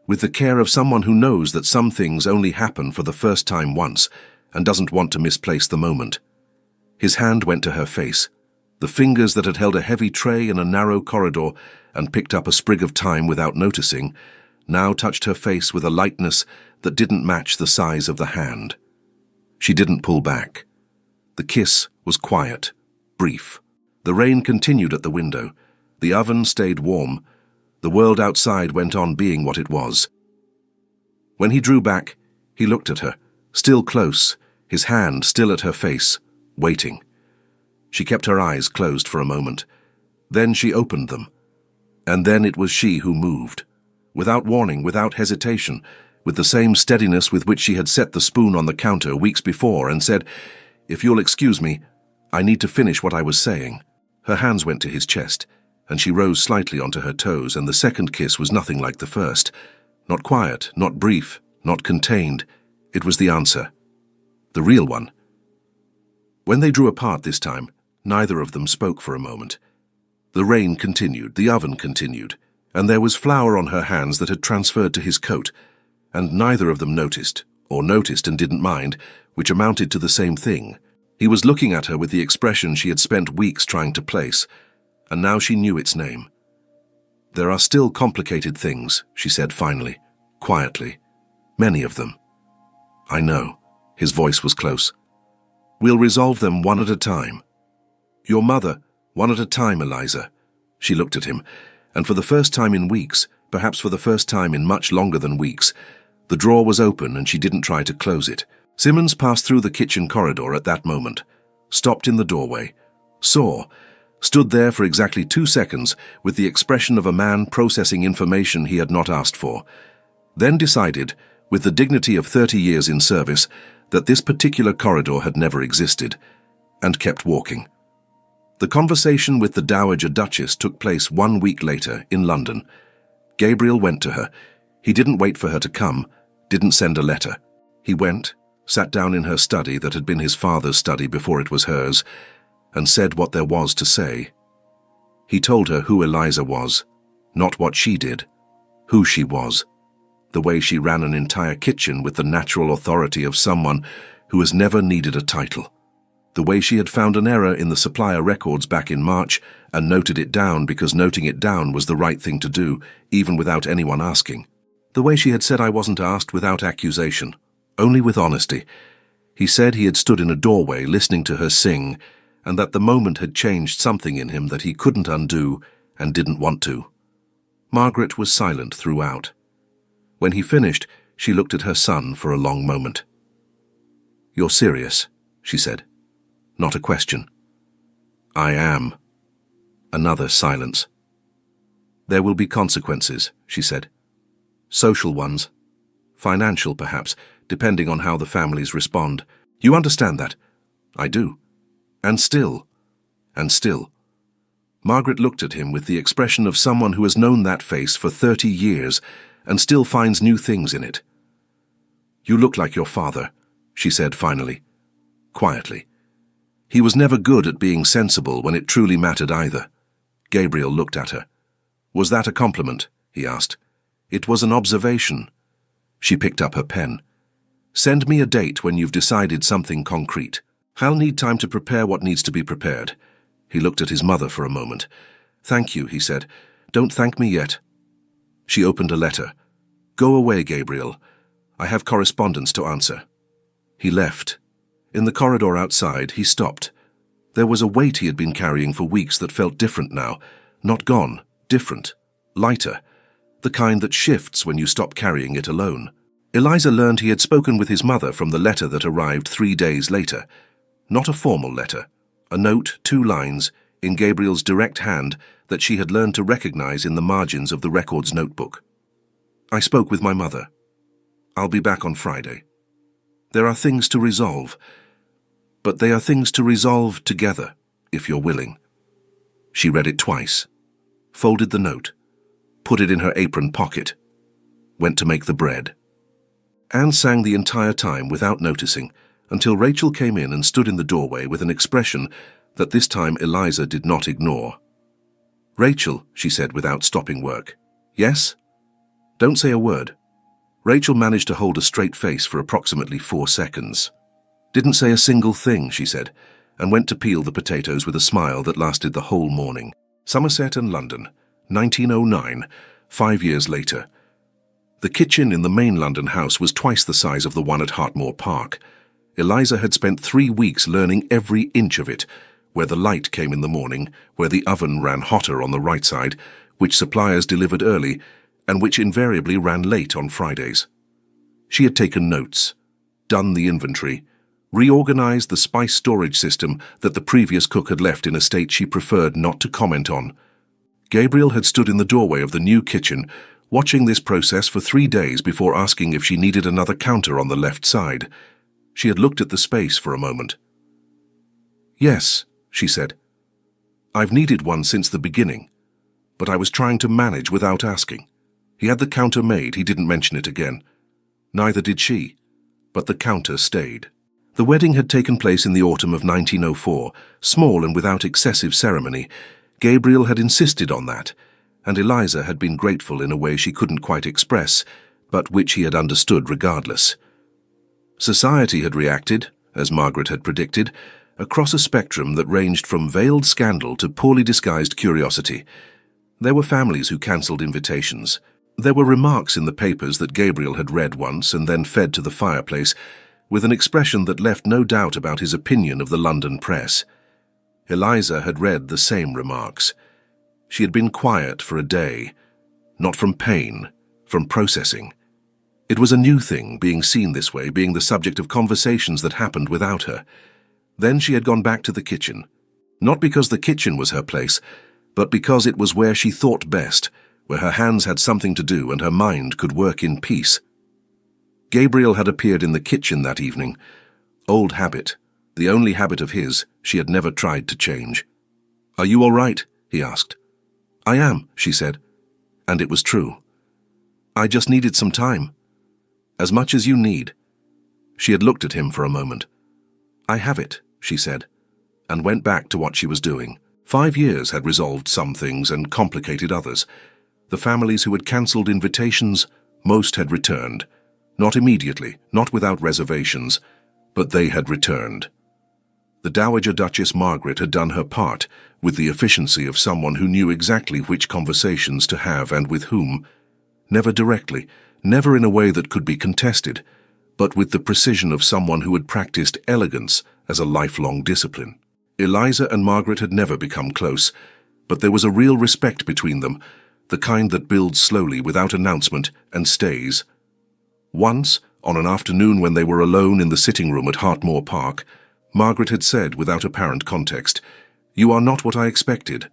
S1: with the care of someone who knows that some things only happen for the first time once, and doesn't want to misplace the moment. His hand went to her face. The fingers that had held a heavy tray in a narrow corridor and picked up a sprig of thyme without noticing, now touched her face with a lightness that didn't match the size of the hand. She didn't pull back. The kiss was quiet, brief. The rain continued at the window. The oven stayed warm. The world outside went on being what it was. When he drew back, he looked at her, still close, his hand still at her face, waiting. She kept her eyes closed for a moment. Then she opened them. And then it was she who moved. Without warning, without hesitation, with the same steadiness with which she had set the spoon on the counter weeks before and said, "If you'll excuse me, I need to finish what I was saying." Her hands went to his chest, and she rose slightly onto her toes, and the second kiss was nothing like the first. Not quiet, not brief, not contained. It was the answer. The real one. When they drew apart this time, neither of them spoke for a moment. The rain continued, the oven continued, and there was flour on her hands that had transferred to his coat, and neither of them noticed, or noticed and didn't mind, which amounted to the same thing. He was looking at her with the expression she had spent weeks trying to place, and now she knew its name. "There are still complicated things," she said finally, quietly. "Many of them." "I know." His voice was close. "We'll resolve them one at a time." "Your mother, one at a time, Eliza." She looked at him, and for the first time in weeks, perhaps for the first time in much longer than weeks, the drawer was open and she didn't try to close it. Simmons passed through the kitchen corridor at that moment, stopped in the doorway, stood there for exactly 2 seconds with the expression of a man processing information he had not asked for, then decided, with the dignity of 30 years in service, that this particular corridor had never existed, and kept walking. The conversation with the Dowager Duchess took place 1 week later in London. Gabriel went to her. He didn't wait for her to come, didn't send a letter. He went, sat down in her study that had been his father's study before it was hers, and said what there was to say. He told her who Eliza was, not what she did, who she was, the way she ran an entire kitchen with the natural authority of someone who has never needed a title, the way she had found an error in the supplier records back in March and noted it down because noting it down was the right thing to do, even without anyone asking, the way she had said I wasn't asked without accusation, only with honesty. He said he had stood in a doorway listening to her sing, and that the moment had changed something in him that he couldn't undo and didn't want to. Margaret was silent throughout. When he finished, she looked at her son for a long moment. "You're serious," she said. Not a question. "I am." Another silence. "There will be consequences," she said. "Social ones. Financial, perhaps, depending on how the families respond. You understand that?" "I do." And still. Margaret looked at him with the expression of someone who has known that face for 30 years and still finds new things in it. "You look like your father," she said finally, quietly. He was never good at being sensible when it truly mattered either. Gabriel looked at her. "Was that a compliment?" he asked. "It was an observation." She picked up her pen. "Send me a date when you've decided something concrete. I'll need time to prepare what needs to be prepared." He looked at his mother for a moment. "Thank you," he said. "Don't thank me yet." She opened a letter. "Go away, Gabriel. I have correspondence to answer." He left. In the corridor outside, he stopped. There was a weight he had been carrying for weeks that felt different now. Not gone, different, lighter. The kind that shifts when you stop carrying it alone. Eliza learned he had spoken with his mother from the letter that arrived 3 days later. Not a formal letter. A note, 2 lines, in Gabriel's direct hand that she had learned to recognize in the margins of the records notebook. "I spoke with my mother. I'll be back on Friday. There are things to resolve, but they are things to resolve together, if you're willing." She read it twice, folded the note, put it in her apron pocket, went to make the bread. Anne sang the entire time without noticing, until Rachel came in and stood in the doorway with an expression that this time Eliza did not ignore. "Rachel," she said without stopping work. "Yes?" "Don't say a word." Rachel managed to hold a straight face for approximately 4 seconds. Didn't say a single thing, she said, and went to peel the potatoes with a smile that lasted the whole morning. Somerset and London, 1909, 5 years later. The kitchen in the main London house was twice the size of the one at Hartmoor Park. Eliza had spent 3 weeks learning every inch of it, where the light came in the morning, where the oven ran hotter on the right side, which suppliers delivered early, and which invariably ran late on Fridays. She had taken notes, done the inventory, reorganized the spice storage system that the previous cook had left in a state she preferred not to comment on. Gabriel had stood in the doorway of the new kitchen, watching this process for 3 days before asking if she needed another counter on the left side. She had looked at the space for a moment. "Yes," she said. "I've needed one since the beginning, but I was trying to manage without asking. He had the counter made, he didn't mention it again. Neither did she, but the counter stayed." The wedding had taken place in the autumn of 1904, small and without excessive ceremony. Gabriel had insisted on that, and Eliza had been grateful in a way she couldn't quite express, but which he had understood regardless. Society had reacted, as Margaret had predicted, across a spectrum that ranged from veiled scandal to poorly disguised curiosity. There were families who cancelled invitations. There were remarks in the papers that Gabriel had read once and then fed to the fireplace, with an expression that left no doubt about his opinion of the London press. Eliza had read the same remarks. She had been quiet for a day, not from pain, from processing. It was a new thing, being seen this way, being the subject of conversations that happened without her. Then she had gone back to the kitchen, not because the kitchen was her place, but because it was where she thought best, where her hands had something to do and her mind could work in peace. Gabriel had appeared in the kitchen that evening. Old habit, the only habit of his she had never tried to change. "Are you all right?" he asked. "I am," she said, and it was true. "I just needed some time." "As much as you need." She had looked at him for a moment. "I have it," she said, and went back to what she was doing. 5 years had resolved some things and complicated others. The families who had cancelled invitations, most had returned. Not immediately, not without reservations, but they had returned. The Dowager Duchess Margaret had done her part, with the efficiency of someone who knew exactly which conversations to have and with whom. Never directly, never in a way that could be contested, but with the precision of someone who had practiced elegance as a lifelong discipline. Eliza and Margaret had never become close, but there was a real respect between them, the kind that builds slowly without announcement and stays. Once, on an afternoon when they were alone in the sitting room at Hartmoor Park, Margaret had said without apparent context, "You are not what I expected."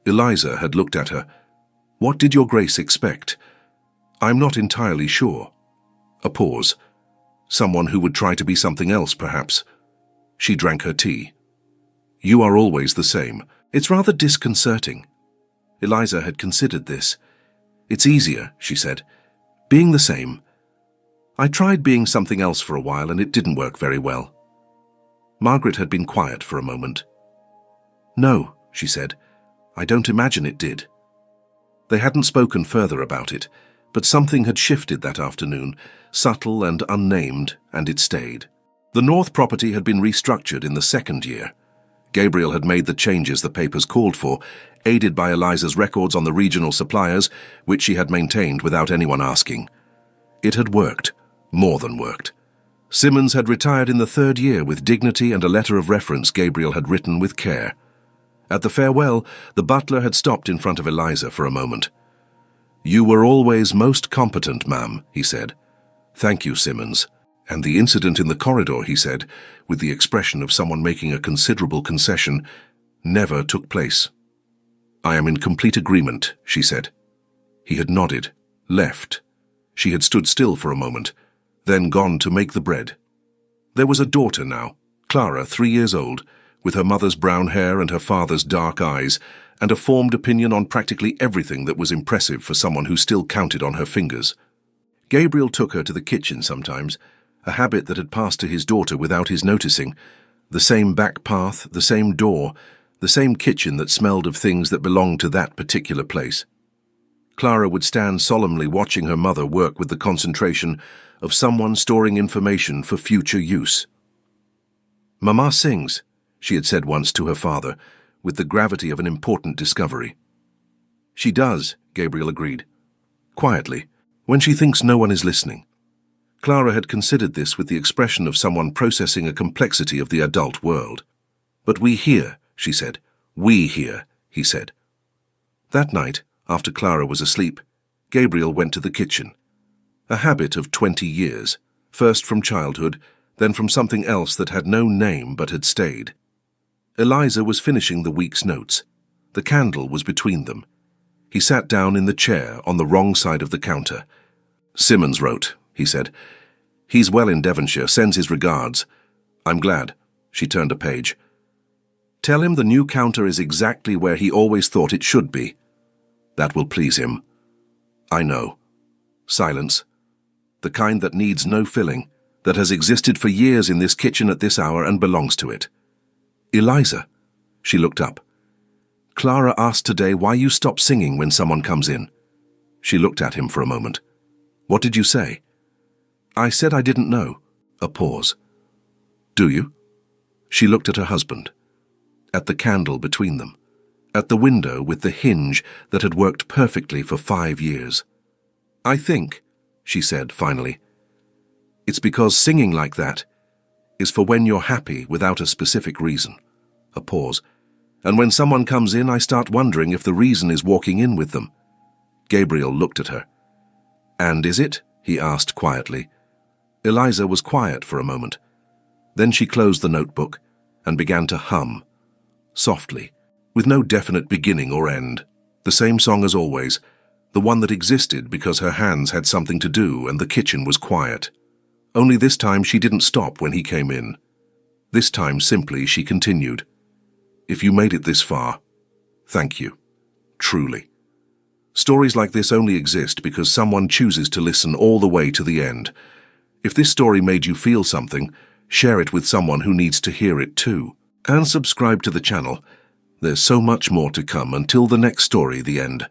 S1: Eliza had looked at her. "What did your Grace expect?" "I'm not entirely sure." A pause. Someone who would try to be something else, perhaps. She drank her tea. "You are always the same. It's rather disconcerting." Eliza had considered this. "It's easier," she said. "Being the same. I tried being something else for a while and it didn't work very well." Margaret had been quiet for a moment. "No," she said, "I don't imagine it did." They hadn't spoken further about it, but something had shifted that afternoon, subtle and unnamed, and it stayed. The North property had been restructured in the 2nd year. Gabriel had made the changes the papers called for, aided by Eliza's records on the regional suppliers, which she had maintained without anyone asking. It had worked, more than worked. Simmons had retired in the 3rd year with dignity and a letter of reference Gabriel had written with care. At the farewell, the butler had stopped in front of Eliza for a moment. "You were always most competent, ma'am," he said. "Thank you, Simmons." And the incident in the corridor, he said, with the expression of someone making a considerable concession, never took place. "I am in complete agreement," she said. He had nodded, left. She had stood still for a moment, then gone to make the bread. There was a daughter now, Clara, 3 years old, with her mother's brown hair and her father's dark eyes, and a formed opinion on practically everything that was impressive for someone who still counted on her fingers. Gabriel took her to the kitchen sometimes, a habit that had passed to his daughter without his noticing. The same back path, the same door, the same kitchen that smelled of things that belonged to that particular place. Clara would stand solemnly watching her mother work with the concentration of someone storing information for future use. "Mama sings," she had said once to her father, with the gravity of an important discovery. "She does," Gabriel agreed. Quietly, when she thinks no one is listening. Clara had considered this with the expression of someone processing a complexity of the adult world. "But we hear," she said. "We hear," he said. That night, after Clara was asleep, Gabriel went to the kitchen. A habit of 20 years, first from childhood, then from something else that had no name but had stayed. Eliza was finishing the week's notes. The candle was between them. He sat down in the chair on the wrong side of the counter. "Simmons wrote," he said. "He's well in Devonshire, sends his regards." "I'm glad." She turned a page. "Tell him the new counter is exactly where he always thought it should be. That will please him." "I know." Silence. The kind that needs no filling, that has existed for years in this kitchen at this hour and belongs to it. "Eliza." She looked up. "Clara asked today why you stop singing when someone comes in." She looked at him for a moment. "What did you say?" "I said I didn't know." A pause. "Do you?" She looked at her husband, at the candle between them, at the window with the hinge that had worked perfectly for 5 years. "I think," she said finally, "it's because singing like that is for when you're happy without a specific reason." A pause. "And when someone comes in, I start wondering if the reason is walking in with them." Gabriel looked at her. "And is it?" he asked quietly. Eliza was quiet for a moment. Then she closed the notebook and began to hum, softly, with no definite beginning or end. The same song as always, the one that existed because her hands had something to do and the kitchen was quiet. Only this time she didn't stop when he came in. This time simply she continued. "If you made it this far, thank you. Truly. Stories like this only exist because someone chooses to listen all the way to the end. If this story made you feel something, share it with someone who needs to hear it too. And subscribe to the channel. There's so much more to come until the next story, the end.